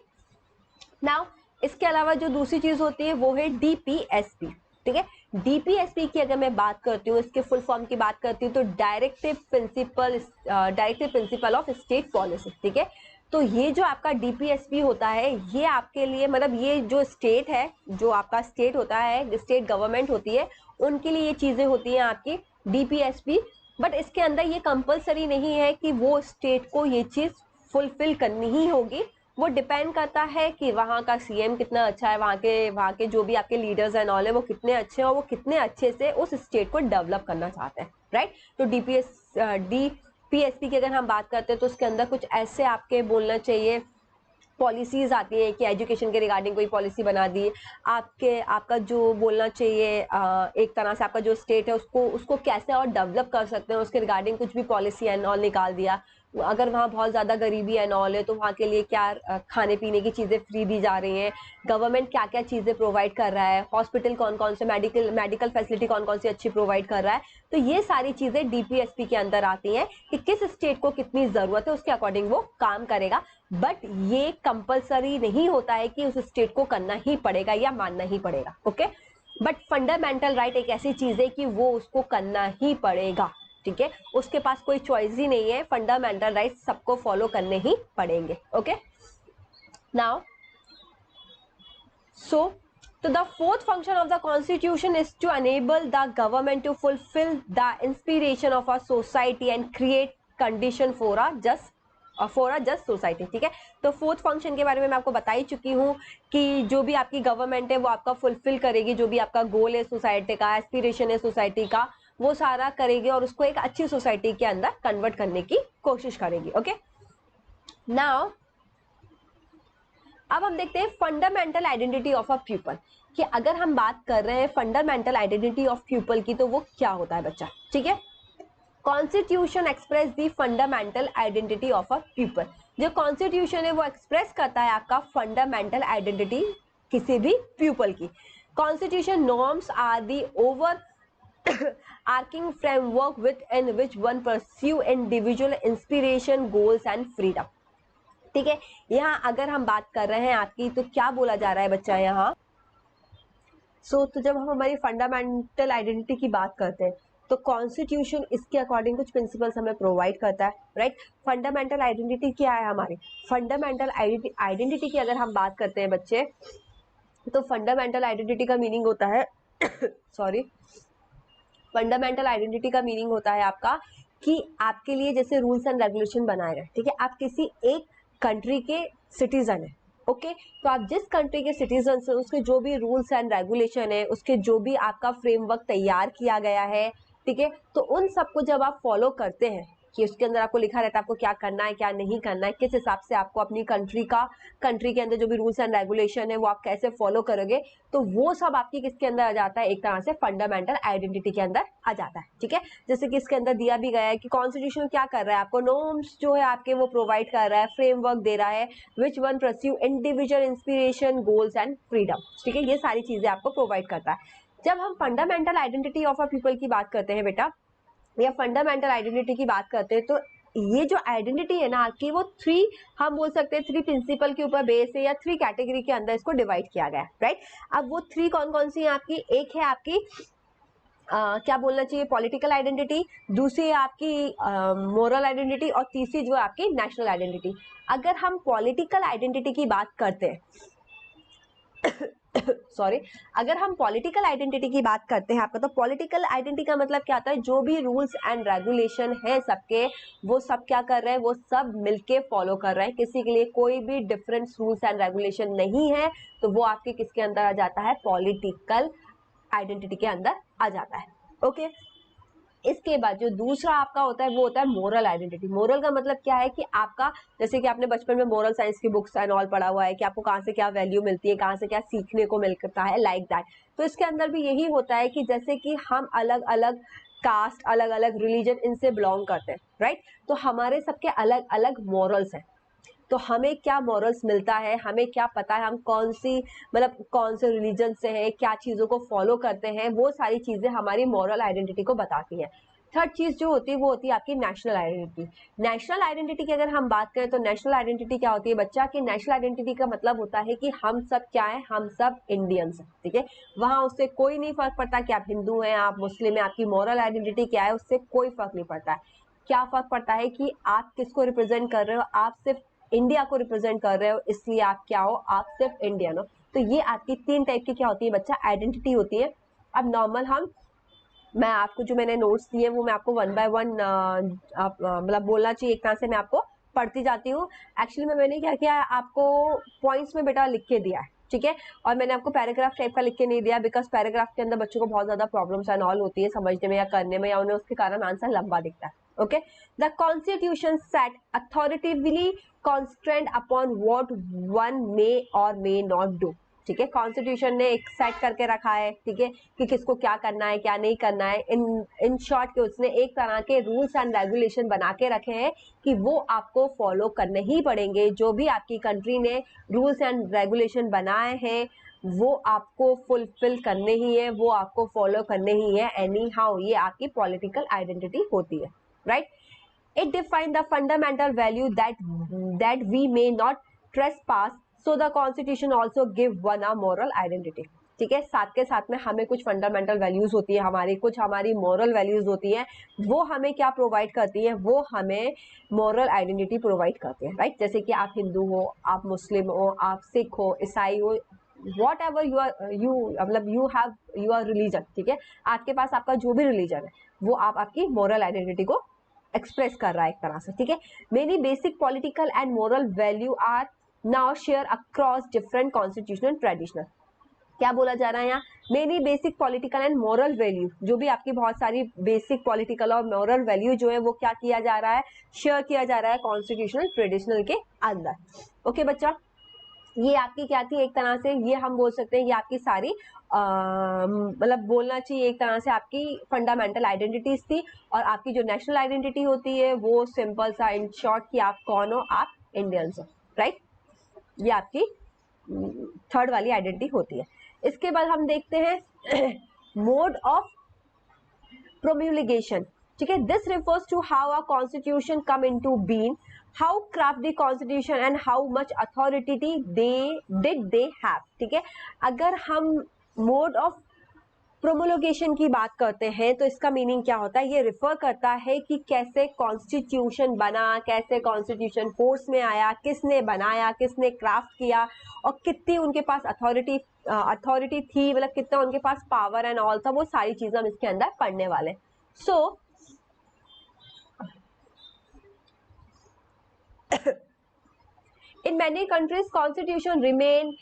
नाउ इसके अलावा जो दूसरी चीज होती है वो है डीपीएसपी, ठीक है। डीपीएसपी की अगर मैं बात करती हूँ, इसके फुल फॉर्म की बात करती हूँ तो directive principle of state policy, ठीक है। तो ये जो आपका डीपीएसपी होता है ये आपके लिए मतलब ये जो स्टेट है, जो आपका स्टेट होता है, स्टेट गवर्नमेंट होती है, उनके लिए ये चीजें होती हैं आपकी डीपीएसपी। बट इसके अंदर ये कंपलसरी नहीं है कि वो स्टेट को ये चीज फुलफिल करनी ही होगी, वो डिपेंड करता है कि वहाँ का सीएम कितना अच्छा है, वहाँ के जो भी आपके लीडर्स एंड ऑल है वो कितने अच्छे हैं और वो कितने अच्छे से उस स्टेट को डेवलप करना चाहते हैं, राइट। तो डीपीएसपी की अगर हम बात करते हैं तो उसके अंदर कुछ ऐसे आपके बोलना चाहिए पॉलिसीज आती है कि एजुकेशन के रिगार्डिंग कोई पॉलिसी बना दी, आपका जो बोलना चाहिए एक तरह से आपका जो स्टेट है उसको कैसे और डेवलप कर सकते हैं उसके रिगार्डिंग कुछ भी पॉलिसी एंड ऑल निकाल दिया। अगर वहाँ बहुत ज़्यादा गरीबी एंड ऑल है तो वहाँ के लिए क्या खाने पीने की चीज़ें फ्री दी जा रही हैं, गवर्नमेंट क्या क्या चीज़ें प्रोवाइड कर रहा है, हॉस्पिटल कौन कौन से मेडिकल फैसिलिटी कौन कौन सी अच्छी प्रोवाइड कर रहा है। तो ये सारी चीज़ें डीपीएसपी के अंदर आती हैं कि किस स्टेट को कितनी ज़रूरत है उसके अकॉर्डिंग वो काम करेगा। बट ये कंपलसरी नहीं होता है कि उस स्टेट को करना ही पड़ेगा या मानना ही पड़ेगा, ओके। बट फंडामेंटल राइट एक ऐसी चीज है कि वो उसको करना ही पड़ेगा, ठीक है। उसके पास कोई चॉइस ही नहीं है, फंडामेंटल राइट सबको फॉलो करने ही पड़ेंगे, okay. Now so the fourth function of the constitution is to enable the government to fulfill the inspiration of a society and create condition for a just society, ठीक है। तो fourth function के बारे में मैं आपको बता ही चुकी हूँ कि जो भी आपकी गवर्नमेंट है वो आपका फुलफिल करेगी, जो भी आपका गोल है सोसाइटी का, एस्पिरेशन है सोसाइटी का, वो सारा करेगी और उसको एक अच्छी सोसाइटी के अंदर कन्वर्ट करने की कोशिश करेगी, ओके। नाउ अब हम देखते हैं fundamental identity of a people, कि अगर हम बात कर रहे हैं फंडामेंटल आइडेंटिटी ऑफ पीपल की तो वो क्या होता है बच्चा, ठीक है। Constitution express the fundamental identity of a people. जो कॉन्स्टिट्यूशन है वो एक्सप्रेस करता है आपका फंडामेंटल आइडेंटिटी किसी भी पीपल की। Constitution norms are the overarching framework within which one pursue individual inspiration goals and freedom, ठीक है। यहाँ अगर हम बात कर रहे हैं आपकी तो क्या बोला जा रहा है बच्चा यहाँ, तो जब हम हमारी फंडामेंटल आइडेंटिटी की बात करते हैं तो कॉन्स्टिट्यूशन इसके अकॉर्डिंग कुछ प्रिंसिपल्स हमें प्रोवाइड करता है, राइट। फंडामेंटल आइडेंटिटी क्या है हमारी, फंडामेंटल आइडेंटिटी की अगर हम बात करते हैं बच्चे तो फंडामेंटल आइडेंटिटी का मीनिंग होता है सॉरी, फंडामेंटल आइडेंटिटी का मीनिंग होता है आपका कि आपके लिए जैसे रूल्स एंड रेगुलेशन बनाए गए, ठीक है। आप किसी एक कंट्री के सिटीजन है, ओके। तो आप जिस कंट्री के सिटीजन से उसके जो भी रूल्स एंड रेगुलेशन है, उसके जो भी आपका फ्रेमवर्क तैयार किया गया है, ठीक है, तो उन सबको जब आप फॉलो करते हैं कि उसके अंदर आपको लिखा रहता है आपको क्या करना है क्या नहीं करना है, किस हिसाब से आपको अपनी कंट्री के अंदर जो भी रूल्स एंड रेगुलेशन है वो आप कैसे फॉलो करोगे, तो वो सब आपकी किसके अंदर आ जाता है, एक तरह से फंडामेंटल आइडेंटिटी के अंदर आ जाता है। ठीक है, जैसे कि इसके अंदर दिया भी गया है कि कॉन्स्टिट्यूशन क्या कर रहा है, आपको नॉर्म्स जो है आपके वो प्रोवाइड कर रहा है, फ्रेमवर्क दे रहा है, विच one pursue individual inspiration goals and freedom. ठीक है, ये सारी चीजें आपको प्रोवाइड करता है। जब हम fundamental identity of a people की बात करते हैं बेटा, या फंडामेंटल आइडेंटिटी की बात करते हैं, तो ये जो आइडेंटिटी है ना आपकी, वो थ्री, हम बोल सकते हैं थ्री प्रिंसिपल के ऊपर बेस है, या थ्री कैटेगरी के अंदर इसको डिवाइड किया गया है, राइट। अब वो थ्री कौन कौन सी है आपकी, एक है आपकी क्या बोलना चाहिए, पॉलिटिकल आइडेंटिटी, दूसरी है आपकी मोरल आइडेंटिटी, और तीसरी जो है आपकी नेशनल आइडेंटिटी। अगर हम पॉलिटिकल आइडेंटिटी की बात करते हैं सॉरी, अगर हम पॉलिटिकल आइडेंटिटी की बात करते हैं आपका, तो पॉलिटिकल आइडेंटिटी का मतलब क्या होता है, जो भी रूल्स एंड रेगुलेशन है सबके, वो सब क्या कर रहे हैं, वो सब मिलके फॉलो कर रहे हैं, किसी के लिए कोई भी डिफरेंट रूल्स एंड रेगुलेशन नहीं है, तो वो आपके किसके अंदर आ जाता है, पॉलिटिकल आइडेंटिटी के अंदर आ जाता है। ओके, इसके बाद जो दूसरा आपका होता है वो होता है मोरल आइडेंटिटी। मोरल का मतलब क्या है कि आपका, जैसे कि आपने बचपन में मोरल साइंस की बुक्स एंड ऑल पढ़ा हुआ है कि आपको कहाँ से क्या वैल्यू मिलती है, कहाँ से क्या सीखने को मिलता है, लाइक दैट। तो इसके अंदर भी यही होता है कि जैसे कि हम अलग अलग कास्ट, अलग अलग रिलीजन इनसे बिलोंग करते हैं, राइट, तो हमारे सबके अलग अलग मॉरल्स हैं। तो हमें क्या मॉरल्स मिलता है, हमें क्या पता है, हम कौन सी, मतलब कौन से रिलीजन से है, क्या चीजों को फॉलो करते हैं, वो सारी चीजें हमारी मॉरल आइडेंटिटी को बताती है। थर्ड चीज जो होती है वो होती है आपकी नेशनल आइडेंटिटी। नेशनल आइडेंटिटी की अगर हम बात करें तो नेशनल आइडेंटिटी क्या होती है बच्चा, कि नेशनल आइडेंटिटी का मतलब होता है कि हम सब क्या है, हम सब इंडियंस हैं। ठीक है, वहां उससे कोई नहीं फर्क पड़ता कि आप हिंदू हैं, आप मुस्लिम हैं, आपकी मॉरल आइडेंटिटी क्या है, उससे कोई फर्क नहीं पड़ता है। क्या फर्क पड़ता है कि आप किसको रिप्रेजेंट कर रहे हो, आप सिर्फ इंडिया को रिप्रेजेंट कर रहे हो, इसलिए आप क्या हो, आप सिर्फ इंडियन हो। तो ये आपकी तीन टाइप की क्या होती है बच्चा, आइडेंटिटी होती है। अब नॉर्मल मैं आपको जो मैंने नोट्स दिए वो मैं आपको वन बाय वन मतलब बोलना चाहिए एक तरह से, मैं आपको पढ़ती जाती हूँ। एक्चुअली में मैंने क्या किया है, आपको पॉइंट्स में बेटा लिख के दिया है, ठीक है, और मैंने आपको पैराग्राफ टाइप का लिख के नहीं दिया, बिकॉज पैराग्राफ के अंदर बच्चों को बहुत ज्यादा प्रॉब्लम्स एंड ऑल होती है समझने में या करने में, या उन्हें उसके कारण आंसर लंबा दिखता है। Okay, the constitution set authoritatively constant upon what one may or may not do. ठीक है, कॉन्स्टिट्यूशन ने एक सेट करके रखा है, ठीक है, कि किसको क्या करना है क्या नहीं करना है। इन शॉर्ट के उसने एक तरह के रूल्स एंड रेगुलेशन बना के रखे हैं कि वो आपको फॉलो करने ही पड़ेंगे। जो भी आपकी कंट्री ने रूल्स एंड रेगुलेशन बनाए हैं वो आपको फुलफिल करने ही है, वो आपको फॉलो करने ही है एनी हाउ। ये आपकी पॉलिटिकल आइडेंटिटी होती है, right. It defines the fundamental value that we may not trespass. So the Constitution also give one a moral identity. ठीक है, साथ के साथ में हमें कुछ फंडामेंटल वैल्यूज होती है हमारी, कुछ हमारी मॉरल वैल्यूज होती है, वो हमें क्या प्रोवाइड करती है, वो हमें मॉरल आइडेंटिटी प्रोवाइड करती है, राइट। जैसे कि आप हिंदू हो, आप मुस्लिम हो, आप सिख हो, ईसाई हो, वॉट एवर यू मतलब यू हैव यूर रिलीजन। ठीक है, आपके पास आपका जो भी रिलीजन है वो आप आपकी मॉरल आइडेंटिटी को एक्सप्रेस कर रहा है एक तरह से। ठीक है, many basic political and moral value are now share across different constitutional traditional. क्या बोला जा रहा है यहाँ, many basic political and moral value, जो भी आपकी बहुत सारी बेसिक पॉलिटिकल और मोरल वैल्यू जो है वो क्या किया जा रहा है, शेयर किया जा रहा है कॉन्स्टिट्यूशनल ट्रेडिशनल के अंदर। ओके बच्चा, ये आपकी क्या थी, एक तरह से ये हम बोल सकते हैं ये आपकी सारी मतलब बोलना चाहिए एक तरह से आपकी फंडामेंटल आइडेंटिटीज थी। और आपकी जो नेशनल आइडेंटिटी होती है वो सिंपल सा इन शॉर्ट कि आप कौन हो, आप इंडियंस हो, राइट। ये आपकी थर्ड वाली आइडेंटिटी होती है। इसके बाद हम देखते हैं मोड ऑफ promulgation. ठीक है, this refers to how a constitution come into being, how craft the constitution and how much authority they have. ठीक है, अगर हम mode of प्रोमोलोगेशन की बात करते हैं तो इसका मीनिंग क्या होता है, ये रिफर करता है कि कैसे कॉन्स्टिट्यूशन बना, कैसे कॉन्स्टिट्यूशन फोर्स में आया, किसने बनाया, किसने क्राफ्ट किया, और कितनी उनके पास अथॉरिटी थी, मतलब कितना उनके पास पावर एंड ऑल था, वो सारी चीजें हम इसके अंदर पढ़ने वाले। सो in many countries constitution remain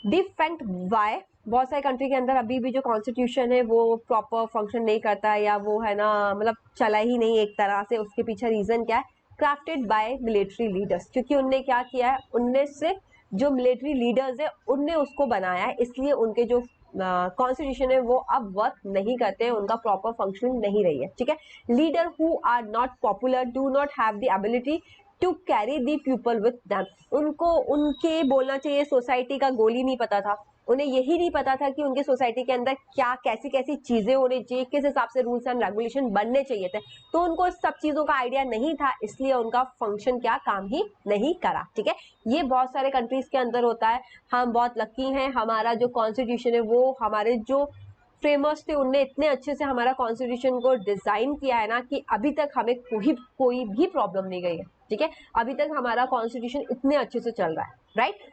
defunct. Why? बहुत सारे कंट्री के अंदर अभी भी जो कॉन्स्टिट्यूशन है वो प्रॉपर फंक्शन नहीं करता है, या वो है ना मतलब चला ही नहीं एक तरह से। उसके पीछे रीजन क्या है? क्राफ्टेड बाय मिलिट्री लीडर्स, क्योंकि उनने क्या किया है, उनने से जो मिलिट्री लीडर्स है उनने उसको बनाया है, इसलिए उनके जो कॉन्स्टिट्यूशन है वो अब वर्क नहीं करते हैं, उनका प्रॉपर फंक्शन नहीं रही है। ठीक है, leader who are not popular do not have the ability to carry the people with them. उनको उनके बोलना चाहिए सोसाइटी का गोल ही नहीं पता था, उन्हें यही नहीं पता था कि उनके सोसाइटी के अंदर क्या कैसी कैसी चीजें होनी चाहिए, किस हिसाब से रूल्स एंड रेगुलेशन बनने चाहिए थे। तो उनको सब चीजों का आइडिया नहीं था, इसलिए उनका फंक्शन क्या काम ही नहीं करा। ठीक है, ये बहुत सारे कंट्रीज के अंदर होता है। हम बहुत लकी हैं, हमारा जो कॉन्स्टिट्यूशन है वो हमारे जो फ्रेमर्स थे उनने इतने अच्छे से हमारा कॉन्स्टिट्यूशन को डिजाइन किया है ना कि अभी तक हमें कोई भी प्रॉब्लम नहीं गई है। ठीक है, अभी तक हमारा कॉन्स्टिट्यूशन इतने अच्छे से चल रहा है, right.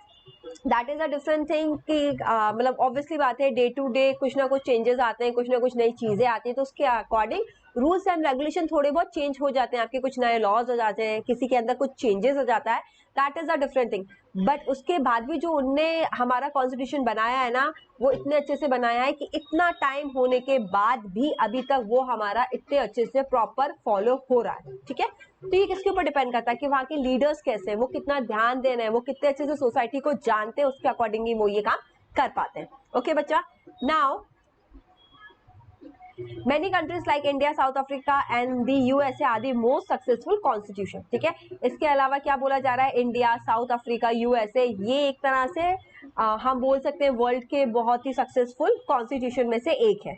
That is a different thing कि मतलब ऑब्वियसली बात है, डे टू डे कुछ ना कुछ चेंजेस आते हैं, कुछ ना कुछ नई चीजें आती हैं, तो उसके अकॉर्डिंग रूल्स एंड रेगुलेशन थोड़े बहुत चेंज हो जाते हैं, आपके कुछ नए लॉज हो जाते हैं, किसी के अंदर कुछ चेंजेस हो जाता है, that is a different thing. But उसके बाद भी जो उनने हमारा कॉन्स्टिट्यूशन बनाया है ना, वो इतने अच्छे से बनाया है कि इतना टाइम होने के बाद भी अभी तक वो हमारा इतने अच्छे से प्रॉपर फॉलो हो रहा है। ठीक है, तो ये किसके ऊपर डिपेंड करता है कि वहाँ के लीडर्स कैसे हैं, वो कितना ध्यान दे रहे हैं, वो कितने अच्छे से सोसाइटी को जानते हैं, उसके अकॉर्डिंगली वो ये काम कर पाते हैं। ओके बच्चा, now many countries like India, South Africa and the USA are the most successful constitution। ठीक है, इसके अलावा क्या बोला जा रहा है, इंडिया, साउथ अफ्रीका, यूएसए, ये एक तरह से हम बोल सकते हैं वर्ल्ड के बहुत ही सक्सेसफुल कॉन्स्टिट्यूशन में से एक है।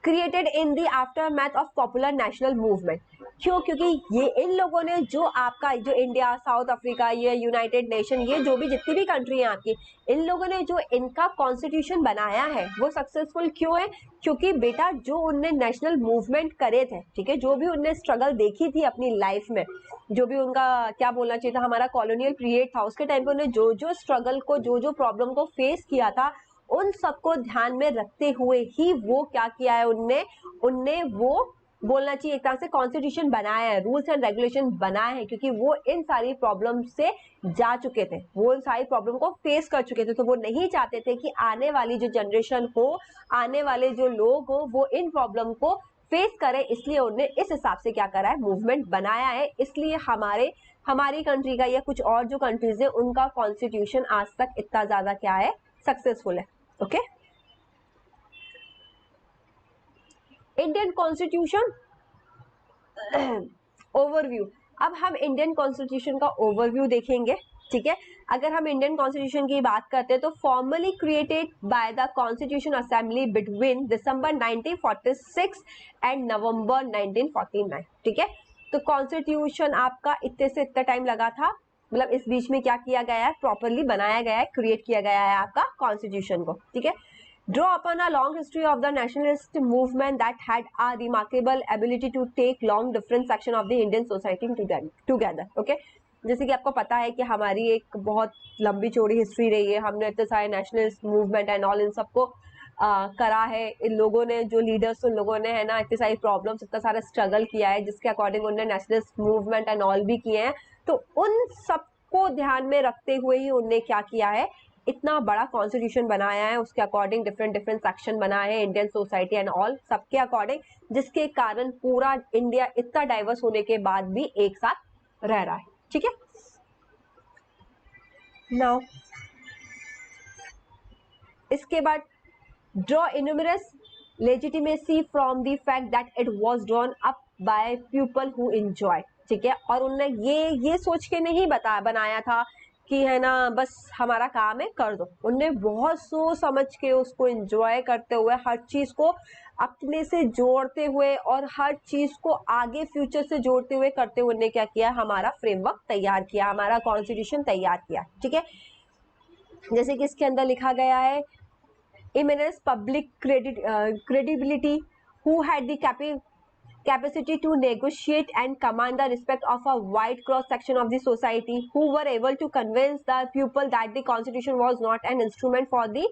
Created in the after math of popular national movement. क्यों? क्योंकि ये इन लोगों ने जो आपका जो इंडिया, साउथ अफ्रीका, ये यूनाइटेड नेशन, ये जो भी जितनी भी कंट्री है आपकी, इन लोगों ने जो इनका कॉन्स्टिट्यूशन बनाया है वो सक्सेसफुल क्यों है? क्योंकि बेटा जो उनने नेशनल मूवमेंट करे थे, ठीक है, जो भी उनने स्ट्रगल देखी थी अपनी लाइफ में, जो भी उनका क्या बोलना चाहिए था, हमारा कॉलोनियल पीरियड था, उसके टाइम पे उन्हें जो जो स्ट्रगल को, जो जो प्रॉब्लम को फेस किया था, उन सबको ध्यान में रखते हुए ही वो क्या किया है, उनने उनने वो बोलना चाहिए एक तरह से कॉन्स्टिट्यूशन बनाया है, रूल्स एंड रेगुलेशन बनाए हैं, क्योंकि वो इन सारी प्रॉब्लम से जा चुके थे, वो इन सारी प्रॉब्लम को फेस कर चुके थे। तो वो नहीं चाहते थे कि आने वाली जो जनरेशन हो, आने वाले जो लोग हो, वो इन प्रॉब्लम को फेस करें, इसलिए उन्होंने इस हिसाब से क्या करा है, मूवमेंट बनाया है। इसलिए हमारी कंट्री का या कुछ और जो कंट्रीज है उनका कॉन्स्टिट्यूशन आज तक इतना ज्यादा क्या है, सक्सेसफुल है। Okay, Indian constitution overview. अब हम इंडियन कॉन्स्टिट्यूशन का ओवरव्यू देखेंगे। ठीक है, अगर हम इंडियन कॉन्स्टिट्यूशन की बात करते हैं तो formally created by the constitution assembly between December 1946 and November 1949। ठीक है, तो कॉन्स्टिट्यूशन आपका इतने से इतना टाइम लगा था, मतलब इस बीच में क्या किया गया है, प्रॉपरली बनाया गया है, क्रिएट किया गया है आपका कॉन्स्टिट्यूशन को। ठीक है, draw upon a long history of the nationalist movement that had a remarkable ability to take long different section of the Indian society together। okay? जैसे कि आपको पता है कि हमारी एक बहुत लंबी चौड़ी हिस्ट्री रही है, हमने इतने सारे nationalist movement and all in सबको करा है, इन लोगों ने जो लीडर्स उन लोगों ने है ना इतनी सारी प्रॉब्लम्स, इतना सारा स्ट्रगल किया है, जिसके अकॉर्डिंग उन्होंने नेशनलिस्ट मूवमेंट एंड ऑल भी किए हैं। तो उन सबको ध्यान में रखते हुए ही उन्होंने क्या किया है, इतना बड़ा कॉन्स्टिट्यूशन बनाया है, उसके अकॉर्डिंग डिफरेंट डिफरेंट सेक्शन बनाए हैं, इंडियन सोसाइटी एंड ऑल सबके अकॉर्डिंग, जिसके कारण पूरा इंडिया इतना डाइवर्स होने के बाद भी एक साथ रह रहा है। ठीक है, नाउ इसके बाद draw enormous legitimacy from the fact that it was drawn up by people who enjoy. ठीक है, और उन्होंने ये सोच के नहीं बनाया था कि है ना बस हमारा काम है कर दो, उनने बहुत सोच समझ के उसको एंजॉय करते हुए, हर चीज को अपने से जोड़ते हुए और हर चीज को आगे फ्यूचर से जोड़ते हुए करते हुए उन्होंने क्या किया, हमारा फ्रेमवर्क तैयार किया, हमारा कॉन्स्टिट्यूशन तैयार किया। ठीक है, जैसे कि इसके अंदर लिखा गया है, immense public credibility, who had the capacity to negotiate and command the respect of a wide cross section of the society, who were able to convince the people that the constitution was not an instrument for the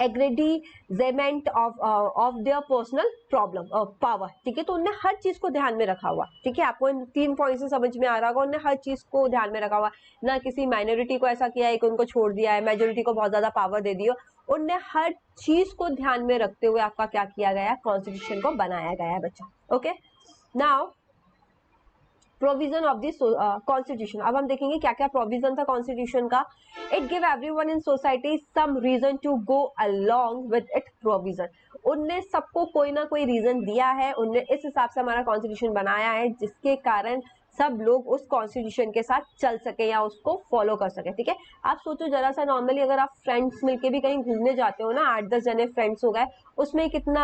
aggrandisement of their personal problem power, ठीक है। तो उनने हर चीज को ध्यान में रखा हुआ, ठीक है। आपको इन 3 पॉइंट से समझ में आ रहा होगा, उनने हर चीज को ध्यान में रखा हुआ, ना किसी माइनॉरिटी को ऐसा किया है कि उनको छोड़ दिया है, मेजोरिटी को बहुत ज्यादा पावर दे दी हो। उनने हर चीज को ध्यान में रखते हुए आपका क्या किया गया है, कॉन्स्टिट्यूशन को बनाया गया है बच्चा। Okay, now provision of this constitution. अब हम देखेंगे क्या क्या प्रोविजन था कॉन्स्टिट्यूशन का। It give everyone in society some reason to go along with it provision. उनने सबको कोई ना कोई रीजन दिया है, उनने इस हिसाब से हमारा कॉन्स्टिट्यूशन बनाया है जिसके कारण सब लोग उस कॉन्स्टिट्यूशन के साथ चल सके या उसको फॉलो कर सके, ठीक है। आप सोचो जरा सा, नॉर्मली अगर आप फ्रेंड्स मिलके भी कहीं घूमने जाते हो ना, 8-10 जने फ्रेंड्स हो गए, उसमें कितना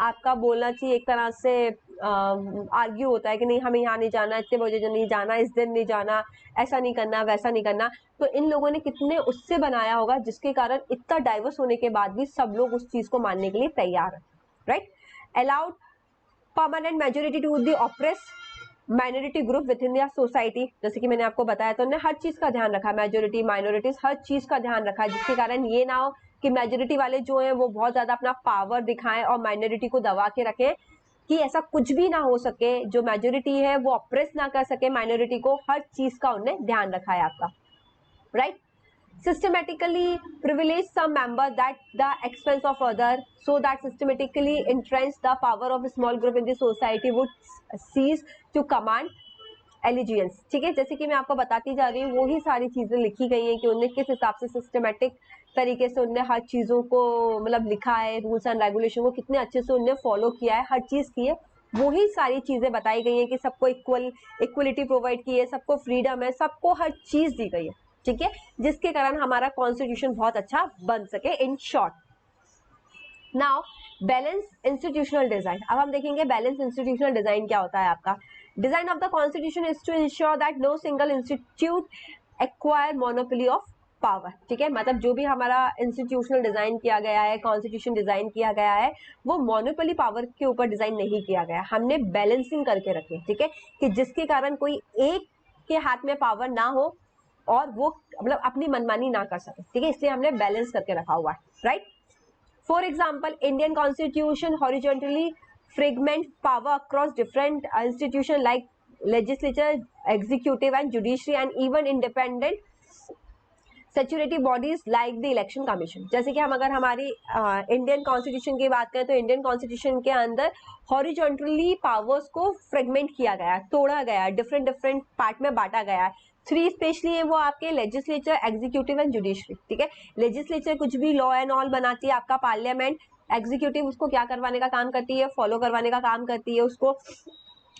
आपका बोलना चाहिए, एक तरह से आर्ग्यू होता है कि नहीं हमें यहाँ नहीं जाना, इतने बजे नहीं जाना, इस दिन नहीं जाना, ऐसा नहीं करना, वैसा नहीं करना। तो इन लोगों ने कितने उससे बनाया होगा जिसके कारण इतना डाइवर्स होने के बाद भी सब लोग उस चीज को मानने के लिए तैयार है, right. Allowed permanent majority to the oppress minority group within their society. जैसे कि मैंने आपको बताया, तो उन्होंने हर चीज का ध्यान रखा, मेजोरिटी माइनॉरिटीज हर चीज का ध्यान रखा, जिसके कारण ये ना हो कि मेजोरिटी वाले जो है वो बहुत ज्यादा अपना पावर दिखाएं और माइनॉरिटी को दबा के रखें, कि ऐसा कुछ भी ना हो सके, जो मेजोरिटी है वो ऑप्रेस ना कर सके माइनॉरिटी को। हर चीज का उन्होंने ध्यान रखा है आपका, right. systematically privilege some member that the expense of other, so that systematically entrench the power of a small group in the society would cease to command allegiance, ठीक है। जैसे कि मैं आपको बताती जा रही हूँ, वो ही सारी चीजें लिखी गई हैं कि उन्होंने किस हिसाब से सिस्टमेटिक तरीके से उन्होंने हर चीजों को मतलब लिखा है, रूल्स एंड रेगुलेशन को कितने अच्छे से उन्होंने फॉलो किया है, हर चीज की है। वही सारी चीजें बताई गई है कि सबको इक्वलिटी प्रोवाइड की है, सबको फ्रीडम है, सबको हर चीज दी गई है, ठीक है, जिसके कारण हमारा कॉन्स्टिट्यूशन बहुत अच्छा बन सके। In short, now balance institutional design. अब हम देखेंगे बैलेंस इंस्टीट्यूशनल डिजाइन क्या होता है आपका। Design of the constitution is to ensure that no single institute acquire monopoly of power, ठीक है। मतलब जो भी हमारा इंस्टीट्यूशनल डिजाइन किया गया है, कॉन्स्टिट्यूशन डिजाइन किया गया है, वो मोनोपोली पावर के ऊपर डिजाइन नहीं किया गया, हमने बैलेंसिंग करके रखे, ठीक है, कि जिसके कारण कोई एक के हाथ में पावर ना हो और वो मतलब अपनी मनमानी ना कर सके, ठीक है, इसलिए हमने बैलेंस करके रखा हुआ है, right. For example, Indian constitution horizontally fragment power across different institution like legislature, executive and judiciary and even independent security bodies like the election commission. जैसे कि हम अगर हमारी इंडियन कॉन्स्टिट्यूशन की बात करें, तो इंडियन कॉन्स्टिट्यूशन के अंदर हॉरिजॉन्टली पावर्स को फ्रेगमेंट किया गया है, तोड़ा गया है, डिफरेंट डिफरेंट पार्ट में बांटा गया है। 3 स्पेशली है वो आपके लेजिस्लेचर, एग्जीक्यूटिव एंड जुडिशरी, ठीक है। लेजिस्लेचर कुछ भी लॉ एंड ऑल बनाती है, आपका पार्लियामेंट। एग्जीक्यूटिव उसको क्या करवाने का काम करती है, फॉलो करवाने का काम करती है उसको।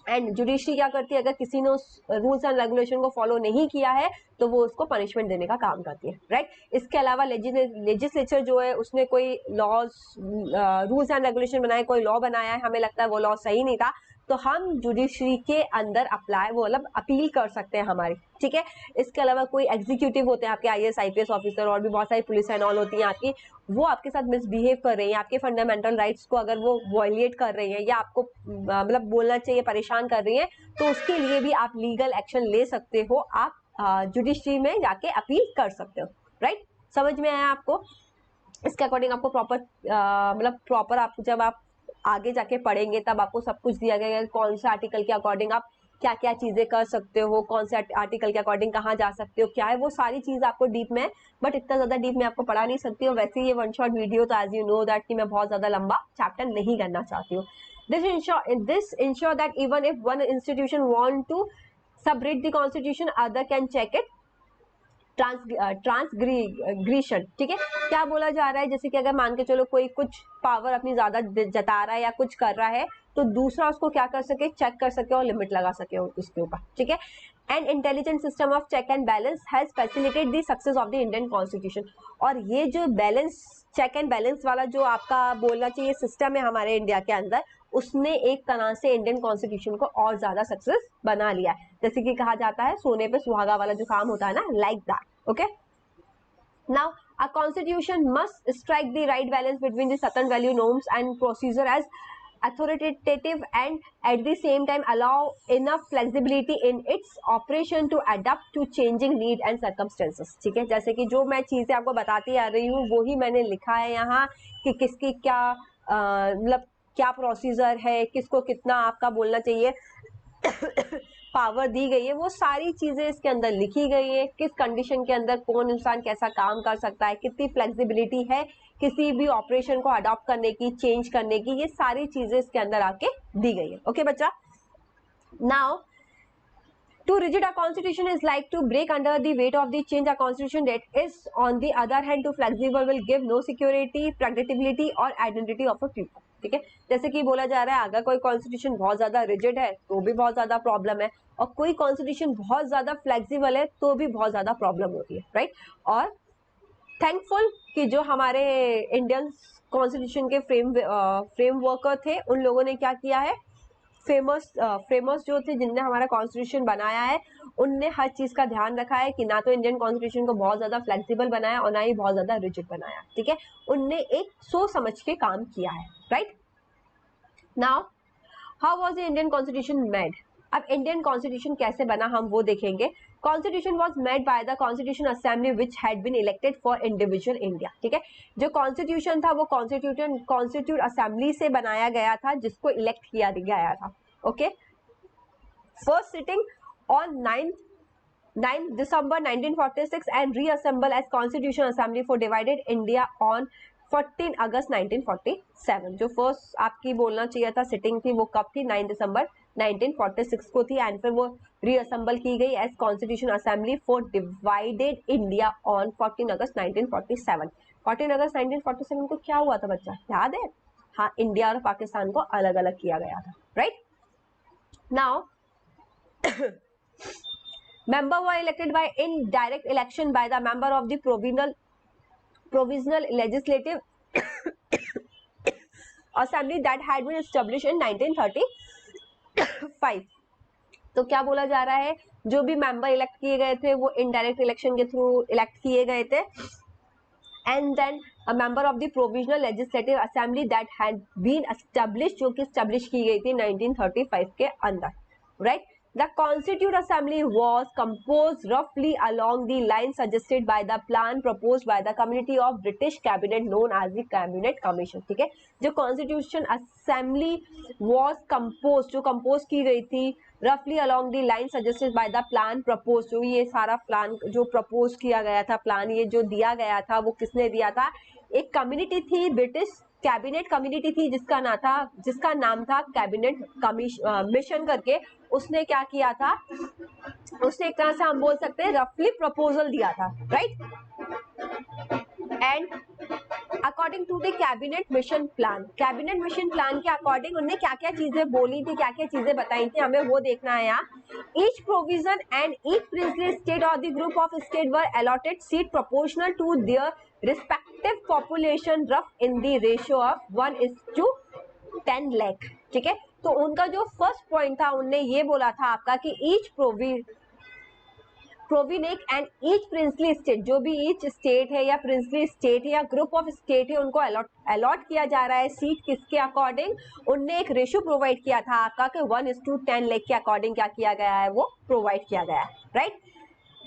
एंड जुडिशरी क्या करती है, अगर किसी ने उस रूल्स एंड रेगुलेशन को फॉलो नहीं किया है तो वो उसको पनिशमेंट देने का काम करती है, राइट। इसके अलावा लेजिस्लेचर जो है उसने कोई लॉज, रूल्स एंड रेगुलेशन बनाए, कोई लॉ बनाया है, हमें लगता है वो लॉ सही नहीं था, तो हम जुडिशरी के अंदर अप्लाई, वो मतलब अपील कर सकते हैं हमारी, ठीक है। इसके अलावा कोई एग्जीक्यूटिव होते हैं आपके IAS IPS ऑफिसर, और भी बहुत सारी पुलिस एंड ऑल होती हैं आपकी, वो आपके साथ मिसबिहेव कर रही हैं, आपके फंडामेंटल राइट्स को अगर वो वायलेट कर रही हैं या आपको मतलब बोलना चाहिए परेशान कर रही हैं, तो उसके लिए भी आप लीगल एक्शन ले सकते हो, आप जुडिशरी में जाके अपील कर सकते हो, राइट। समझ में आया आपको? इसके अकॉर्डिंग आपको प्रॉपर मतलब प्रॉपर आप जब आप आगे जाके पढ़ेंगे तब आपको सब कुछ दिया गया है, कौन से आर्टिकल के अकॉर्डिंग आप क्या क्या चीजें कर सकते हो, कौन से आर्टिकल के अकॉर्डिंग कहाँ जा सकते हो, क्या है वो सारी चीज आपको डीप में, बट इतना ज्यादा डीप में आपको पढ़ा नहीं सकती हूँ। वैसे ये वन शॉट वीडियो, तो एज यू नो दैट कि मैं बहुत ज्यादा लंबा चैप्टर नहीं करना चाहती हूँ। This ensure that even if one institution want to subvert the constitution, other can check it transgression, ठीक है। क्या बोला जा रहा है, जैसे कि अगर मान के चलो कोई कुछ पावर अपनी ज्यादा जता रहा है या कुछ कर रहा है, तो दूसरा उसको क्या कर सके, चेक कर सके और लिमिट लगा सके उसके ऊपर, ठीक है। And intelligent system of check and balance has facilitated the success of the Indian constitution. और ये जो बैलेंस, चेक एंड बैलेंस वाला जो आपका बोलना चाहिए सिस्टम है हमारे इंडिया के अंदर, उसने एक तरह से इंडियन कॉन्स्टिट्यूशन को और ज्यादा सक्सेस बना लिया है। जैसे कि कहा जाता है सोने पे सुहागा वाला जो काम होता है ना, like that, okay. Now, a constitution must strike the right balance between the certain value norms and procedure as authoritative and at the same time allow enough flexibility in its operation to adapt to changing need and circumstances. ठीक है, जैसे कि जो मैं चीजें आपको बताती आ रही हूँ वो ही मैंने लिखा है यहाँ कि किसकी क्या मतलब क्या प्रोसीजर है, किसको कितना आपका बोलना चाहिए पावर दी गई है, वो सारी चीजें इसके अंदर लिखी गई है। किस कंडीशन के अंदर कौन इंसान कैसा काम कर सकता है, कितनी फ्लेक्सिबिलिटी है किसी भी ऑपरेशन को अडॉप्ट करने की, चेंज करने की, ये सारी चीजें इसके अंदर आके दी गई है। ओके बच्चा, now too rigid a constitution is like to break under the weight of the change. A constitution that is on the other hand too flexible will give no security, predictability और identity of a people. ठीक है, जैसे कि बोला जा रहा है अगर कोई कॉन्स्टिट्यूशन बहुत ज्यादा रिजिड है तो भी बहुत ज्यादा प्रॉब्लम है, और कोई कॉन्स्टिट्यूशन बहुत ज्यादा फ्लेक्सिबल है तो भी बहुत ज्यादा प्रॉब्लम होती है, राइट। और थैंकफुल कि जो हमारे इंडियन कॉन्स्टिट्यूशन के फ्रेमवर्कर थे उन लोगों ने क्या किया है, फेमस जो थे जिनने हमारा कॉन्स्टिट्यूशन बनाया है उनने हर चीज का ध्यान रखा है कि ना तो इंडियन कॉन्स्टिट्यूशन को बहुत ज्यादा फ्लेक्सिबल बनाया और ना ही बहुत ज्यादा रिजिड बनाया। ठीक है, उनने एक सोच समझ के काम किया है, right. Now how was the Indian constitution made. अब इंडियन कॉन्स्टिट्यूशन कैसे बना हम वो देखेंगे। Constitution was made by the constitution assembly which had been elected for individual India. ठीक है, जो कॉन्स्टिट्यूशन था वो कॉन्स्टिट्यूट असेंबली से बनाया गया था जिसको इलेक्ट किया गया था। Okay, first sitting on 9 December 1946 and reassemble as Constitution Assembly for Divided India on 14 August 1947। जो फर्स्ट आपकी बोलना चाहिए था सिटिंग थी वो कब थी, 9 दिसंबर 1946 को थी, एंड फिर वो रीअसेंबल की गई as constitution assembly for divided India on 14 अगस्त 1947। 14 अगस्त 1947 को क्या हुआ था बच्चा, याद है? हाँ, इंडिया और पाकिस्तान को अलग अलग किया गया था, right. Now member were elected by indirect election by the member of the provisional legislative assembly that had been established in 1935। तो क्या बोला जा रहा है, जो भी मेंबर इलेक्ट किए गए थे वो इनडायरेक्ट इलेक्शन के थ्रू इलेक्ट किए गए थे, and then a member of the provisional legislative assembly that had been established, जो कि एस्टैब्लिश की गई थी 1935 के अंदर, right. The Constituent Assembly was composed roughly along the lines suggested by the plan proposed by the Committee of British Cabinet known as the Cabinet Commission। ठीक है, जो Constitution Assembly was composed, जो compose की गई थी roughly along the lines suggested by the plan proposed, जो ये सारा प्लान जो propose किया गया था, प्लान ये जो दिया गया था वो किसने दिया था, एक कम्युनिटी थी, ब्रिटिश कैबिनेट कम्युनिटी थी जिसका नाम था कैबिनेट मिशन करके। उसने क्या किया था, उसने एक तरह से हम बोल सकते हैं रफली प्रपोजल दिया था, right. And according to the cabinet mission plan के अकॉर्डिंग उन्होंने क्या क्या चीजें बोली थी, क्या क्या चीजें बताई थी, हमें वो देखना है यहाँ। Each provision and each princely state or the group of state were allotted seat proportional to their respective population rough in the ratio of 1:10 lakh. ठीक है, तो उनका जो फर्स्ट पॉइंट था उनने ये बोला था आपका कि each province and each princely state, जो भी ईच स्टेट है या प्रिंसली स्टेट है या ग्रुप ऑफ स्टेट है उनको अलॉट किया जा रहा है सीट किसके अकॉर्डिंग, उनने एक रेशियो प्रोवाइड किया था आपका कि 1:10 लाख के अकॉर्डिंग क्या किया गया है, वो प्रोवाइड किया गया है, right.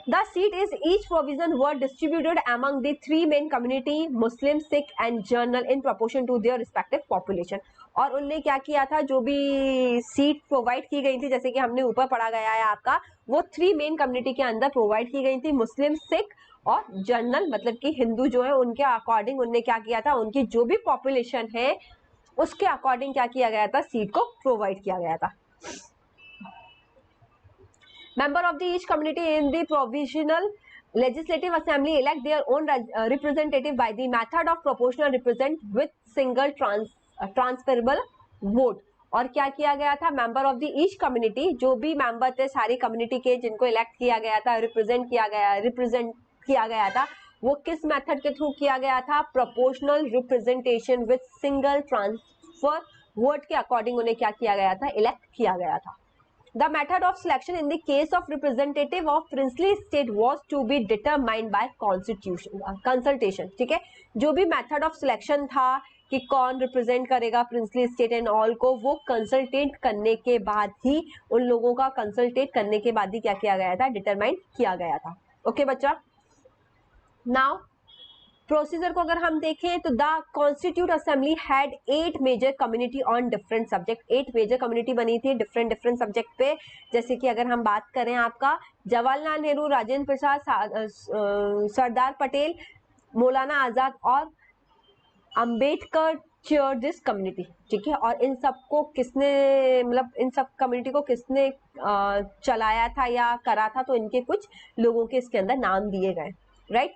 The seat is each provision were distributed among the three main community, Muslim, Sikh and Jainal in proportion to their respective population। और उनने क्या किया था, जो भी सीट प्रोवाइड की गई थी जैसे कि हमने ऊपर पढ़ा गया है आपका, वो 3 मेन कम्युनिटी के अंदर प्रोवाइड की गई थी, मुस्लिम, सिख और जनरल, मतलब कि हिंदू जो है उनके अकॉर्डिंग उनने क्या किया था, उनकी जो भी पॉपुलेशन है उसके अकॉर्डिंग क्या किया गया था, सीट को प्रोवाइड किया गया था। Member of the each community in the provisional legislative assembly elect their own representative by the method of proportional represent with single transferable vote। और क्या किया गया था, member of the each community, जो भी मेंबर थे सारी कम्युनिटी के जिनको इलेक्ट किया गया था, रिप्रेजेंट किया गया था, वो किस मेथड के थ्रू किया गया था, proportional representation with single transfer vote के अकॉर्डिंग उन्हें क्या किया गया था, इलेक्ट किया गया था। The method of selection in the case of representative of princely state was to be determined by consultation. ठीक है, जो भी method of selection था कि कौन रिप्रेजेंट करेगा प्रिंसली स्टेट एंड ऑल को, वो कंसल्टेट करने के बाद ही, उन लोगों का कंसल्टेट करने के बाद ही क्या किया गया था, डिटरमाइन किया गया था. ओके बच्चा. नाउ प्रोसीजर को अगर हम देखें तो the constitute assembly had 8 major community on different subject. 8 major community बनी थी डिफरेंट सब्जेक्ट पे. जैसे कि अगर हम बात करें आपका जवाहरलाल नेहरू, राजेंद्र प्रसाद, सरदार पटेल, मौलाना आजाद और अंबेडकर चेयर दिस कम्युनिटी. ठीक है, और इन सबको किसने, मतलब इन सब कम्युनिटी को किसने चलाया था या करा था, तो इनके कुछ लोगों के इसके अंदर नाम दिए गए. Right.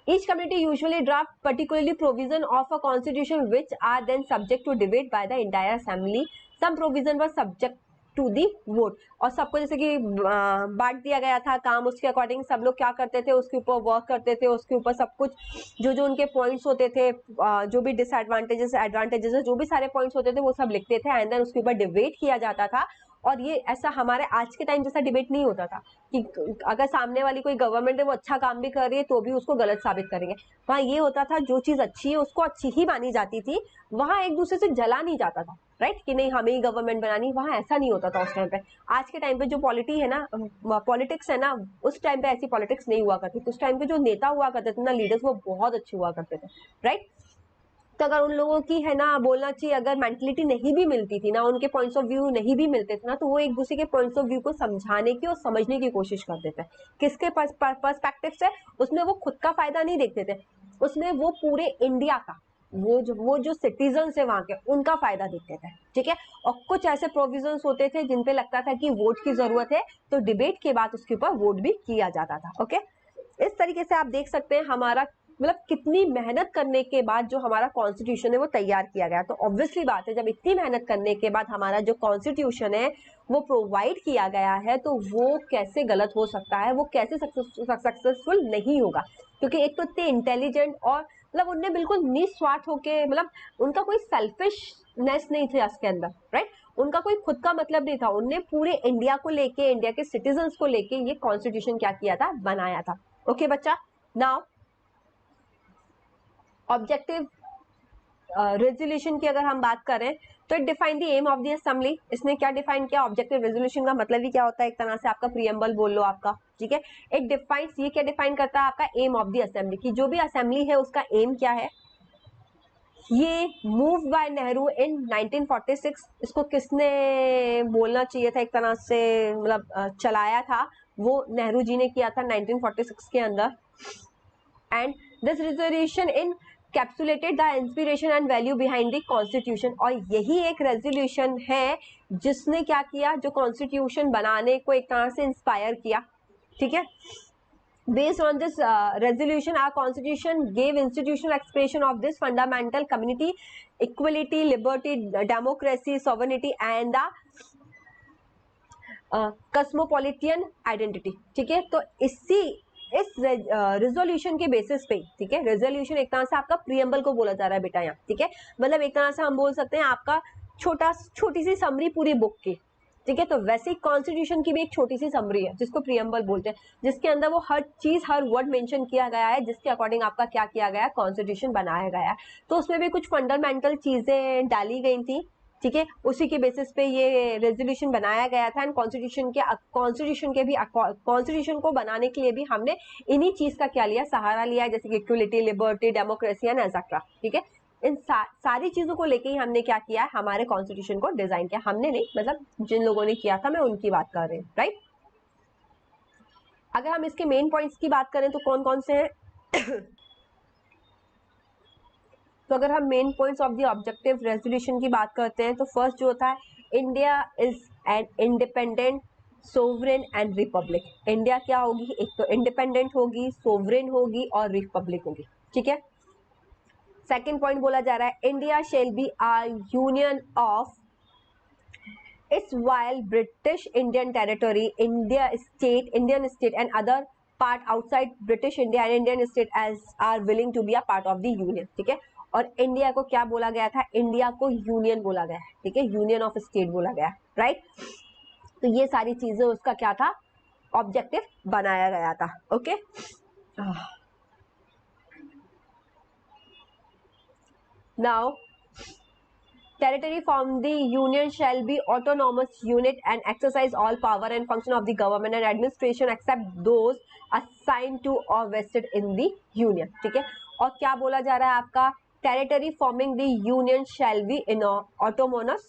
Each community usually draft particularly provision of a constitution which are then subject to debate by the entire assembly. Some provision was subject to the vote. और सबको जैसे कि बांट दिया गया था काम, उसके अकॉर्डिंग सब लोग क्या करते थे, उसके ऊपर वर्क करते थे, उसके ऊपर सब कुछ जो जो उनके पॉइंट्स होते थे, जो भी डिसएडवांटेजेस एडवांटेजेस जो भी सारे पॉइंट्स होते थे वो सब लिखते थे एंड देन उसके ऊपर डिबेट किया जाता था. और ये ऐसा हमारे आज के टाइम जैसा डिबेट नहीं होता था कि अगर सामने वाली कोई गवर्नमेंट है वो अच्छा काम भी कर रही है तो भी उसको गलत साबित करेंगे. वहाँ ये होता था जो चीज अच्छी है उसको अच्छी ही मानी जाती थी, वहां एक दूसरे से जला नहीं जाता था. राइट, कि नहीं हमें ही गवर्नमेंट बनानी, वहां ऐसा नहीं होता था उस टाइम पे. आज के टाइम पे जो पॉलिटी है ना, पॉलिटिक्स है ना, उस टाइम पे ऐसी पॉलिटिक्स नहीं हुआ करती. उस टाइम पे जो नेता हुआ करते थे ना, लीडर्स, वो बहुत अच्छे हुआ करते थे. राइट. तो अगर उन लोगों की है ना बोलना चाहिए, अगर मेंटलिटी नहीं भी मिलती थी ना, उनके पॉइंट्स ऑफ व्यू नहीं भी मिलते थे ना, तो वो एक दूसरे के पॉइंट्स ऑफ व्यू को समझाने की और समझने की कोशिश करते थे. किसके पर्सपेक्टिव से, उसमें वो खुद का फायदा नहीं देखते थे, उसमें वो पूरे इंडिया का, वो जो सिटीजन है वहां के, उनका फायदा देखते थे. ठीक है. और कुछ ऐसे प्रोविजंस होते थे जिन पे लगता था कि वोट की जरूरत है, तो डिबेट के बाद उसके ऊपर वोट भी किया जाता था. ओके. इस तरीके से आप देख सकते हैं हमारा मतलब कितनी मेहनत करने के बाद जो हमारा कॉन्स्टिट्यूशन है वो तैयार किया गया. तो ऑब्वियसली बात है, जब इतनी मेहनत करने के बाद हमारा जो कॉन्स्टिट्यूशन है वो प्रोवाइड किया गया है, तो वो कैसे गलत हो सकता है, वो कैसे सक्सेसफुल नहीं होगा. क्योंकि एक तो इतने इंटेलिजेंट और मतलब उनने बिल्कुल निस्वार्थ होके, मतलब उनका कोई सेल्फिशनेस नहीं था इसके अंदर. राइट. उनका कोई खुद का मतलब नहीं था, उनने पूरे इंडिया को लेके, इंडिया के सिटीजन्स को लेके ये कॉन्स्टिट्यूशन क्या किया था, बनाया था. ओके बच्चा. नाउ ऑब्जेक्टिव रेजोल्यूशन की अगर हम बात करें तो it define the aim of the assembly. इसने क्या डिफाइन किया, ऑब्जेक्टिव रेजोल्यूशन का मतलब ही क्या होता है, एक तरह से आपका प्रीएम्बल बोल लो आपका. ठीक है. इट डिफाइंस, ये क्या डिफाइन करता है, आपका एम ऑफ द असेंबली, की जो भी असेंबली है उसका एम क्या है. ये मूव बाय नेहरू इन 1946. इसको किसने बोलना चाहिए था, एक तरह से मतलब चलाया था, वो नेहरू जी ने किया था 1946 के अंदर. And this resolution in capsulated the inspiration and value behind the constitution. और यही एक रेजोल्यूशन है जिसने क्या किया, जो कॉन्स्टिट्यूशन बनाने को एक तरह से इंस्पायर किया. ठीक है. Based on this resolution, our constitution gave institutional expression of this fundamental community, equality, liberty, democracy, sovereignty and the cosmopolitan identity. ठीक है. तो इस रेजोल्यूशन के बेसिस पे, ठीक है, रेजोल्यूशन एक तरह से आपका प्रीएम्बल को बोला जा रहा है बेटा यहाँ. ठीक है. मतलब एक तरह से हम बोल सकते हैं आपका छोटी सी समरी पूरी बुक की. ठीक है. तो वैसे कॉन्स्टिट्यूशन की भी एक छोटी सी समरी है जिसको प्रीएम्बल बोलते हैं, जिसके अंदर वो हर चीज, हर वर्ड मेंशन किया गया है, जिसके अकॉर्डिंग आपका क्या किया गया है, कॉन्स्टिट्यूशन बनाया गया है. तो उसमें भी कुछ फंडामेंटल चीजें डाली गई थी. ठीक है. उसी के बेसिस पे ये रेजोल्यूशन बनाया गया था. एंड कॉन्स्टिट्यूशन को बनाने के लिए भी हमने इन्हीं चीज का क्या लिया, सहारा लिया है, जैसे कि equality, liberty, democracy and etcetera. ठीक है. इन सारी चीजों को लेके ही हमने क्या किया है, हमारे कॉन्स्टिट्यूशन को डिजाइन किया. हमने नहीं, मतलब जिन लोगों ने किया था, मैं उनकी बात कर रही हूँ. राइट. अगर हम इसके मेन पॉइंट्स की बात करें तो कौन कौन से हैं तो अगर हम main points of the objective resolution की बात करते हैं तो फर्स्ट जो होता है, India is an independent, sovereign and Republic. India क्या होगी, एक तो इंडिपेंडेंट होगी, सोवरेन होगी और रिपब्लिक होगी. ठीक है. सेकेंड पॉइंट बोला जा रहा है, India shall be a union of its while British Indian territory, Indian state and other part outside British India and Indian state as are willing to be a part of the union. ठीक है. और India को क्या बोला गया था, India को union बोला गया है, ठीक है, यूनियन ऑफ स्टेट बोला गया, राइट। तो ये सारी चीजें उसका क्या था, ऑब्जेक्टिव बनाया गया था, okay. Now territory from the union shall be autonomous unit and exercise all power and function of the government and administration except those assigned to or vested in the union, ठीक है। और क्या बोला जा रहा है आपका, territory forming the union shall be in autonomous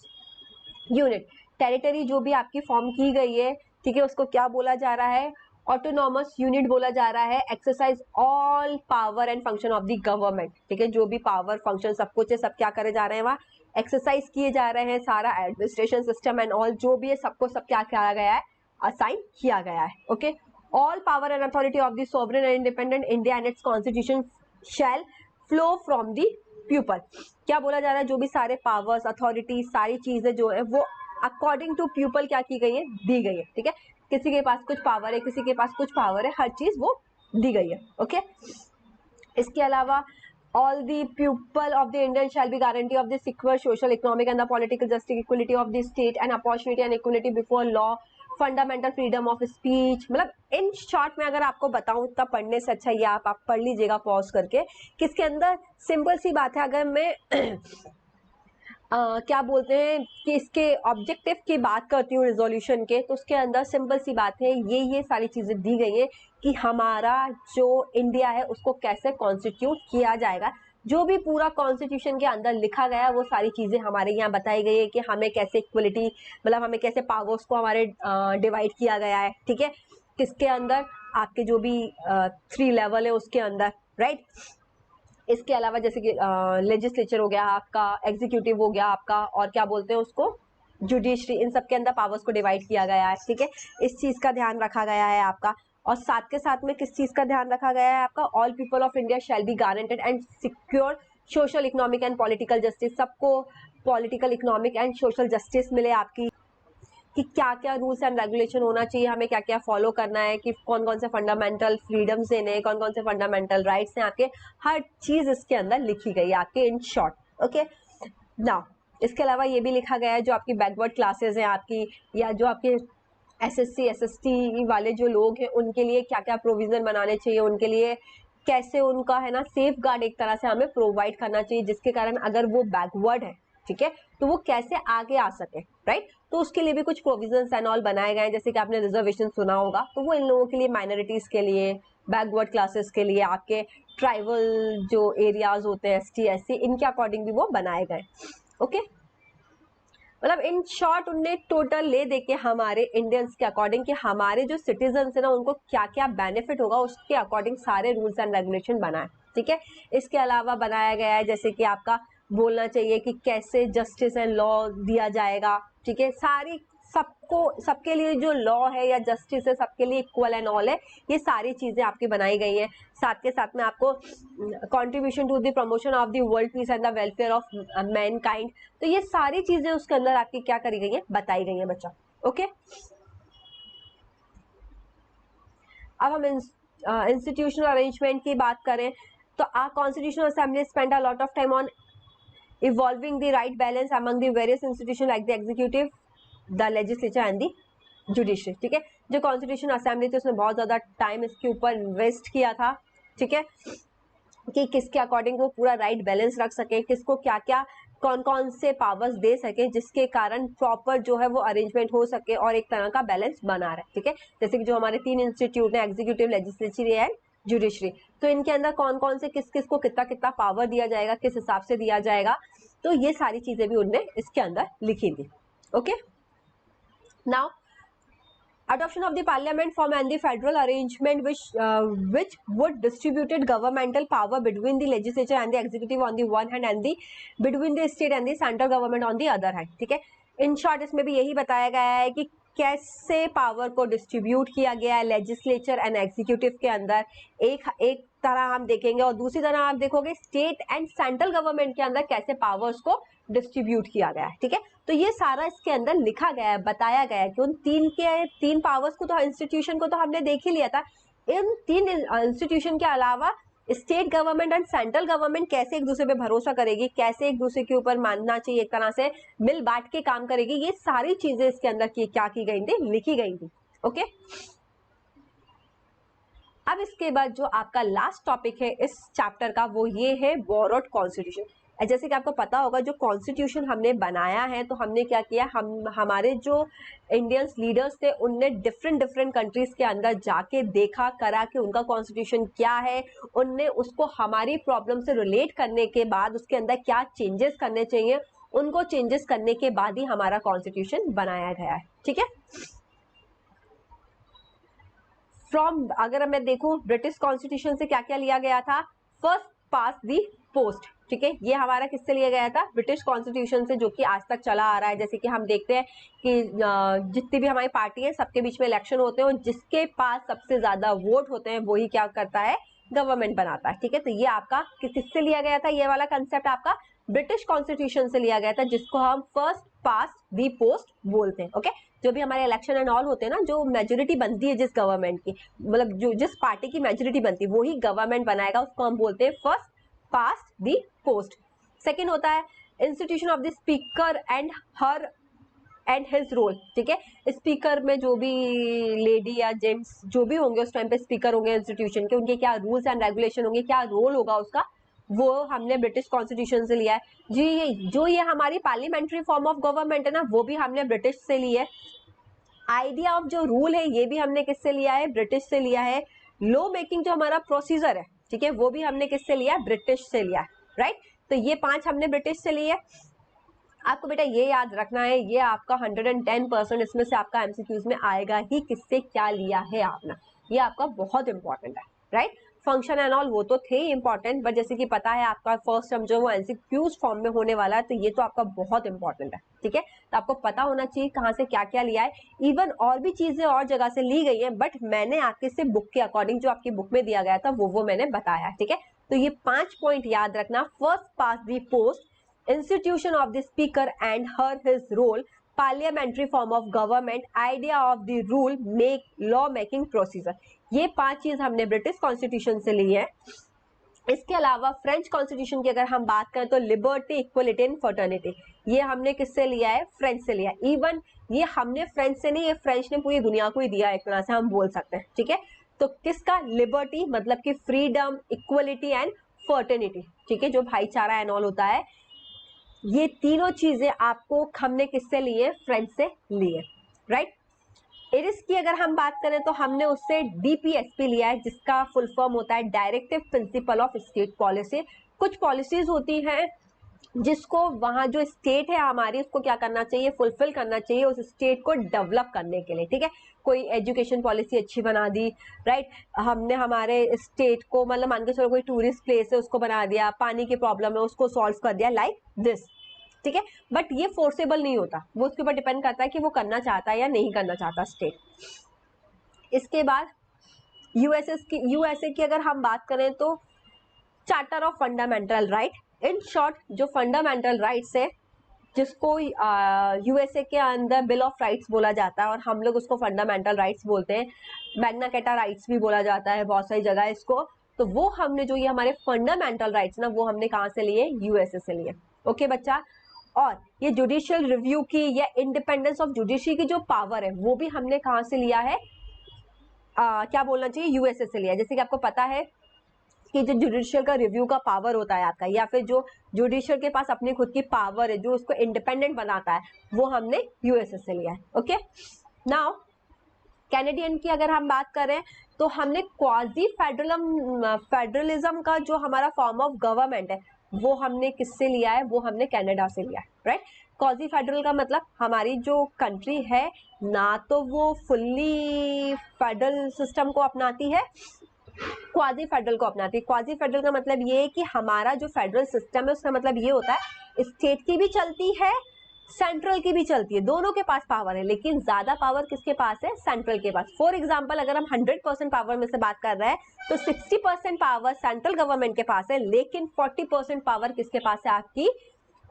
unit, territory जो भी आपकी फॉर्म की गई है, ठीक है, उसको क्या बोला जा रहा है, ऑटोनॉमस यूनिट बोला जा रहा है, exercise all power and function of the government, ठीक है, जो भी पावर फंक्शन सब कुछ है सब क्या करे जा रहे हैं, वहाँ एक्सरसाइज किए जा रहे हैं, सारा एडमिनिस्ट्रेशन सिस्टम एंड ऑल जो भी है सबको सब क्या किया गया है, असाइन किया गया है, okay. All power and authority of the sovereign and independent India and its constitution shall flow from the people, क्या बोला जा रहा है, जो भी सारे पावर्स अथॉरिटी सारी चीजें जो है वो अकॉर्डिंग टू पीपल क्या की गई है, दी गई है, ठीक है, किसी के पास कुछ पावर है, किसी के पास कुछ पावर है, हर चीज वो दी गई है, ओके। इसके अलावा all the people of the Indian shall be guarantee of the secure social, economic and the political justice, equality of the state and opportunity and equality before law, fundamental freedom of speech, मतलब in short में अगर आपको बताऊं तब पढ़ने से अच्छा ये आप पढ़ लीजिएगा पॉज करके, किसके अंदर सिंपल सी बात है, अगर मैं क्या बोलते हैं कि इसके ऑब्जेक्टिव की बात करती हूँ रिजोल्यूशन के, तो उसके अंदर सिंपल सी बात है, ये सारी चीजें दी गई है कि हमारा जो इंडिया है उसको कैसे कॉन्स्टिट्यूट किया जाएगा, जो भी पूरा कॉन्स्टिट्यूशन के अंदर लिखा गया है वो सारी चीजें हमारे यहाँ बताई गई है कि हमें कैसे इक्वलिटी, मतलब हमें कैसे पावर्स को हमारे डिवाइड किया गया है, ठीक है, किसके अंदर, आपके जो भी 3 लेवल है उसके अंदर, राइट। इसके अलावा जैसे कि लेजिस्लेचर हो गया आपका, एग्जीक्यूटिव हो गया आपका, और क्या बोलते हैं उसको, जुडिशरी, इन सब के अंदर पावर्स को डिवाइड किया गया है, ठीक है, इस चीज का ध्यान रखा गया है आपका। और साथ के साथ में किस चीज का ध्यान रखा गया है आपका, all people of India shall be guaranteed and secure social economic and political justice, सबको political economic and social justice मिले आपकी, कि क्या क्या रूल्स एंड रेगुलेशन होना चाहिए, हमें क्या क्या फॉलो करना है, कि कौन कौन से फंडामेंटल फ्रीडम्स देने, कौन कौन से फंडामेंटल राइट्स हैं आपके, हर चीज इसके अंदर लिखी गई है आपके इन शॉर्ट, ओके। नाउ इसके अलावा ये भी लिखा गया है जो आपकी बैकवर्ड क्लासेस हैं आपकी, या जो आपके SSC SST वाले जो लोग हैं उनके लिए क्या क्या प्रोविजन बनाने चाहिए, उनके लिए कैसे उनका है ना सेफ गार्ड एक तरह से हमें प्रोवाइड करना चाहिए, जिसके कारण अगर वो बैकवर्ड है, ठीक है, तो वो कैसे आगे आ सके, राइट। तो उसके लिए भी कुछ प्रोविजंस एंड ऑल बनाए गए हैं, जैसे कि आपने रिजर्वेशन सुना होगा, तो वो इन लोगों के लिए, माइनॉरिटीज के लिए, बैकवर्ड क्लासेस के लिए, आपके ट्राइबल जो एरियाज होते हैं ST SC, इनके अकॉर्डिंग भी वो बनाए गए, ओके। मतलब इन शॉर्ट उनने टोटल ले दे के हमारे इंडियंस के अकॉर्डिंग कि हमारे जो सिटीजन है ना उनको क्या क्या बेनिफिट होगा उसके अकॉर्डिंग सारे रूल्स एंड रेगुलेशन बनाए, ठीक है। इसके अलावा बनाया गया है जैसे कि आपका बोलना चाहिए कि कैसे जस्टिस एंड लॉ दिया जाएगा, ठीक है, सारी सबको सबके लिए जो लॉ है या जस्टिस है सबके लिए इक्वल एंड ऑल है, ये सारी चीजें आपकी बनाई गई हैं। साथ के साथ में आपको contribution to the promotion of the world peace and the welfare of mankind, तो ये सारी चीजें उसके अंदर आपकी क्या करी गई है, बताई गई है बच्चा, ओके। अब हम इंस्टीट्यूशनल अरेंजमेंट की बात करें तो a constitutional assembly spend a lot of time on evolving the right balance among the various institutions like the executive, the legislature and the judiciary, ठीक है। जो कॉन्स्टिट्यूशन असेंबली थी उसने बहुत ज्यादा टाइम इसके ऊपर इन्वेस्ट किया था, ठीक है, कि किसके अकॉर्डिंग वो पूरा राइट बैलेंस रख सके, किसको क्या क्या कौन कौन से पावर्स दे सके, जिसके कारण प्रॉपर जो है वो अरेंजमेंट हो सके और एक तरह का बैलेंस बना रहे, ठीक है। जैसे कि जो हमारे 3 इंस्टीट्यूट है, एग्जीक्यूटिव, लेजिस्लेचर एंड जुडिशरी, तो इनके अंदर कौन कौन से किस किस को कितना कितना पावर दिया जाएगा, किस हिसाब से दिया जाएगा, तो ये सारी चीजें भी उनने इसके अंदर लिखी थी, okay. Now adoption of the parliament form and the federal arrangement which would distributed governmental power between the legislature and the executive on the one hand and the between the state and the central government on the other hand, ठीक है। In short इसमें भी यही बताया गया है कि कैसे पावर को डिस्ट्रीब्यूट किया गया है लेजिस्लेचर एंड एग्जीक्यूटिव के अंदर, एक तरह हम देखेंगे, और दूसरी तरह आप देखोगे स्टेट एंड सेंट्रल गवर्नमेंट के अंदर कैसे पावर्स को डिस्ट्रीब्यूट किया गया है, ठीक है। तो ये सारा इसके अंदर लिखा गया है, बताया गया है कि उन तीन पावर्स को तो इंस्टीट्यूशन को तो हमने देख ही लिया था, इन 3 इंस्टीट्यूशन के अलावा state government and central government कैसे एक दूसरे पे भरोसा करेगी, कैसे एक दूसरे के ऊपर मानना चाहिए, एक तरह से मिल बांट के काम करेगी, ये सारी चीजें इसके अंदर क्या की गई थी, लिखी गई थी। ओके, अब इसके बाद जो आपका लास्ट टॉपिक है इस चैप्टर का वो ये है बोरोड कॉन्स्टिट्यूशन। जैसे कि आपको पता होगा जो कॉन्स्टिट्यूशन हमने बनाया है, तो हमने क्या किया, हम हमारे जो इंडियंस लीडर्स थे उनने डिफरेंट डिफरेंट कंट्रीज के अंदर जाके देखा करा कि उनका कॉन्स्टिट्यूशन क्या है, उनने उसको हमारी प्रॉब्लम से रिलेट करने के बाद उसके अंदर क्या चेंजेस करने चाहिए, उनको चेंजेस करने के बाद ही हमारा कॉन्स्टिट्यूशन बनाया गया है। ठीक है, फ्रॉम अगर मैं देखूं ब्रिटिश कॉन्स्टिट्यूशन से क्या क्या लिया गया था, फर्स्ट पास दी पोस्ट। ठीक है, ये हमारा किससे लिया गया था, ब्रिटिश कॉन्स्टिट्यूशन से, जो कि आज तक चला आ रहा है। जैसे कि हम देखते हैं कि जितनी भी हमारी पार्टी है सबके बीच में इलेक्शन होते हैं और जिसके पास सबसे ज्यादा वोट होते हैं वही क्या करता है, गवर्नमेंट बनाता है। ठीक है, तो ये आपका किससे लिया गया था, ये वाला कंसेप्ट आपका ब्रिटिश कॉन्स्टिट्यूशन से लिया गया था, जिसको हम फर्स्ट पास दी पोस्ट बोलते हैं। ओके, जो भी हमारे इलेक्शन एंड ऑल होते हैं ना, जो मेजोरिटी बनती है जिस गवर्नमेंट की, मतलब जो जिस पार्टी की मेजोरिटी बनती है वही गवर्नमेंट बनाएगा, उसको हम बोलते हैं first past the post. Second होता है institution of the speaker and her and his role. ठीक है, स्पीकर में जो भी लेडी या जेंट्स जो भी होंगे उस टाइम पे स्पीकर होंगे इंस्टीट्यूशन के, उनके क्या रूल्स एंड रेगुलेशन होंगे, क्या रोल होगा उसका, वो हमने ब्रिटिश कॉन्स्टिट्यूशन से लिया है जी। ये हमारी पार्लियामेंट्री फॉर्म ऑफ गवर्नमेंट है ना, वो भी हमने ब्रिटिश से ली है। आइडिया ऑफ जो रूल है ये भी हमने किससे लिया है, ब्रिटिश से लिया है। लॉ मेकिंग जो हमारा प्रोसीजर है, ठीक है, वो भी हमने किससे लिया है, ब्रिटिश से लिया है। राइट, तो ये 5 हमने ब्रिटिश से लिए। आपको बेटा ये याद रखना है, ये आपका 110% इसमें से आपका एमसीक्यूज में आएगा ही, किससे क्या लिया है आपने, ये आपका बहुत इंपॉर्टेंट है। राइट, फंक्शन एंड ऑल वो तो थे इंपॉर्टेंट, बट जैसे कि पता है आपका फर्स्ट टर्म जो वो एमसीक्यूज फॉर्म में होने वाला है, तो ये तो आपका बहुत इंपॉर्टेंट है। ठीक है, तो आपको पता होना चाहिए कहाँ से क्या क्या लिया है। इवन और भी चीजें और जगह से ली गई है, बट मैंने आपके से बुक के अकॉर्डिंग जो आपकी बुक में दिया गया था वो मैंने बताया। ठीक है, तो ये 5 पॉइंट याद रखना, first past the post, institution of the speaker and her his role, parliamentary form of government, idea of the rule, make law making procedure। ये 5 चीज हमने ब्रिटिश कॉन्स्टिट्यूशन से ली है। इसके अलावा फ्रेंच कॉन्स्टिट्यूशन की अगर हम बात करें तो लिबर्टी, इक्वलिटी एंड फर्टर्निटी, ये हमने किससे लिया है, फ्रेंच से लिया है। इवन ये हमने फ्रेंच से नहीं, ये फ्रेंच ने पूरी दुनिया को ही दिया, एक तरह से हम बोल सकते हैं। ठीक है, तो किसका, लिबर्टी मतलब कि फ्रीडम, इक्वलिटी एंड फर्टर्निटी। ठीक है, जो भाईचारा एंड ऑल होता है, ये तीनों चीजें आपको हमने किससे लिए, फ्रेंच से लिए। राइट, इरिस की अगर हम बात करें तो हमने उससे डीपीएसपी लिया है, जिसका फुल फॉर्म होता है directive principle of state policy. कुछ पॉलिसीज होती हैं जिसको वहां जो स्टेट है हमारी, उसको क्या करना चाहिए, फुलफिल करना चाहिए उस स्टेट को डेवलप करने के लिए। ठीक है, कोई एजुकेशन पॉलिसी अच्छी बना दी, राइट, हमने हमारे स्टेट को, मतलब मान के चलो कोई टूरिस्ट प्लेस है उसको बना दिया, पानी की प्रॉब्लम है उसको सॉल्व कर दिया, लाइक दिस। ठीक है, बट ये फोर्सेबल नहीं होता, वो उसके ऊपर डिपेंड करता है कि वो करना चाहता है या नहीं करना चाहता स्टेट। इसके बाद यूएसए की अगर हम बात करें तो charter of fundamental right, in short जो फंडामेंटल राइट्स है, जिसको यूएसए के अंदर बिल ऑफ राइट्स बोला जाता है और हम लोग उसको फंडामेंटल राइट्स बोलते हैं, मैग्ना कार्टा राइट्स भी बोला जाता है बहुत सारी जगह इसको। तो वो हमने जो ये हमारे फंडामेंटल राइट्स ना, वो हमने कहाँ से लिए, यूएसए से लिए। ओके बच्चा, और ये जुडिशियल रिव्यू की या इंडिपेंडेंस ऑफ जुडिशरी की जो पावर है वो भी हमने कहाँ से लिया है, क्या बोलना चाहिए, यूएसए से लिया। जैसे कि आपको पता है कि जो जुडिशियल का रिव्यू का पावर होता है आपका, या फिर जो जुडिशियल के पास अपनी खुद की पावर है जो उसको इंडिपेंडेंट बनाता है, वो हमने यूएसए से लिया है। ओके, नाउ कैनेडियन की अगर हम बात करें तो हमने क्वाजी फेडरलिज्म का जो हमारा फॉर्म ऑफ गवर्नमेंट है वो हमने किससे लिया है, वो हमने कनाडा से लिया है। राइट, क्वाजी फेडरल का मतलब हमारी जो कंट्री है ना तो वो फुल्ली फेडरल सिस्टम को अपनाती है, क्वाजी फेडरल को अपनाती है। क्वाजी फेडरल का मतलब ये है कि हमारा जो फेडरल सिस्टम है उसका मतलब ये होता है स्टेट की भी चलती है, सेंट्रल की भी चलती है, दोनों के पास पावर है, लेकिन ज्यादा पावर किसके पास है, सेंट्रल के पास। फॉर एग्जांपल अगर हम 100% पावर में से बात कर रहे हैं तो 60% पावर सेंट्रल गवर्नमेंट के पास है, लेकिन 40% पावर किसके पास है, आपकी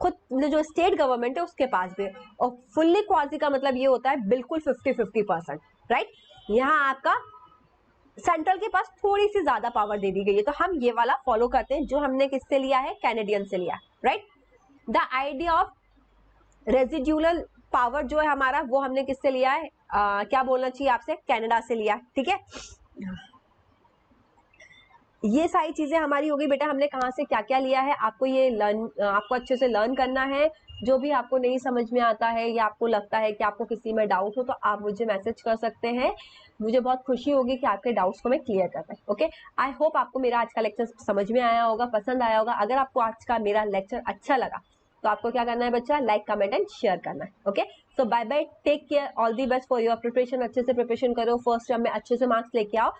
खुद जो स्टेट गवर्नमेंट है उसके पास भी। और फुल्ली क्वाजी का मतलब ये होता है बिल्कुल 50-50%। राइट, यहाँ आपका सेंट्रल के पास थोड़ी सी ज्यादा पावर दे दी गई है, तो हम ये वाला फॉलो करते हैं जो हमने किससे लिया है, कैनेडियन से लिया, right. The idea of residual power जो है हमारा, वो हमने किससे लिया है, क्या बोलना चाहिए आपसे, कनाडा से लिया, ठीक है। ये सारी चीजें हमारी होगी बेटा, हमने कहाँ से क्या क्या लिया है, आपको ये आपको अच्छे से लर्न करना है। जो भी आपको नहीं समझ में आता है या आपको लगता है कि आपको किसी में डाउट हो, तो आप मुझे मैसेज कर सकते हैं। मुझे बहुत खुशी होगी कि आपके डाउट्स को मैं क्लियर कर पाई। ओके, आई होप आपको मेरा आज का लेक्चर समझ में आया होगा, पसंद आया होगा। अगर आपको आज का मेरा लेक्चर अच्छा लगा तो आपको क्या करना है बच्चा, लाइक कमेंट एंड शेयर करना है। Okay, so bye bye, take care, all the best for your preparation. अच्छे से प्रिपरेशन करो, फर्स्ट टर्म में अच्छे से मार्क्स लेके आओ,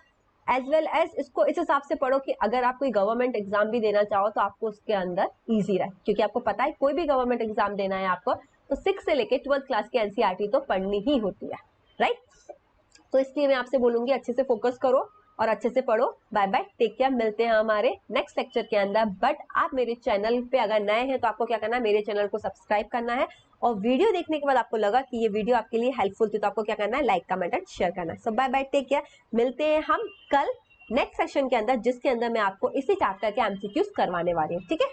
एज वेल एज इसको इस हिसाब से पढ़ो कि अगर आप कोई गवर्नमेंट एग्जाम भी देना चाहो तो आपको उसके अंदर इजी रहे, क्योंकि आपको पता है कोई भी गवर्नमेंट एग्जाम देना है आपको तो 6 से लेके 12th क्लास की एनसीईआरटी तो पढ़नी ही होती है, राइट। तो इसलिए मैं आपसे बोलूंगी अच्छे से फोकस करो और अच्छे से पढ़ो। बाय बाय, टेक केयर, मिलते हैं हमारे नेक्स्ट लेक्चर के अंदर। बट आप मेरे चैनल पे अगर नए हैं तो आपको क्या करना है, मेरे चैनल को सब्सक्राइब करना है, और वीडियो देखने के बाद आपको लगा कि ये वीडियो आपके लिए हेल्पफुल थी तो आपको क्या करना है, लाइक कमेंट एंड शेयर करना है। सो बाय बाय, टेक केयर, मिलते हैं हम कल नेक्स्ट सेशन के अंदर, जिसके अंदर मैं आपको इसी चैप्टर के एमसीक्यूज करवाने वाली हूँ, ठीक है।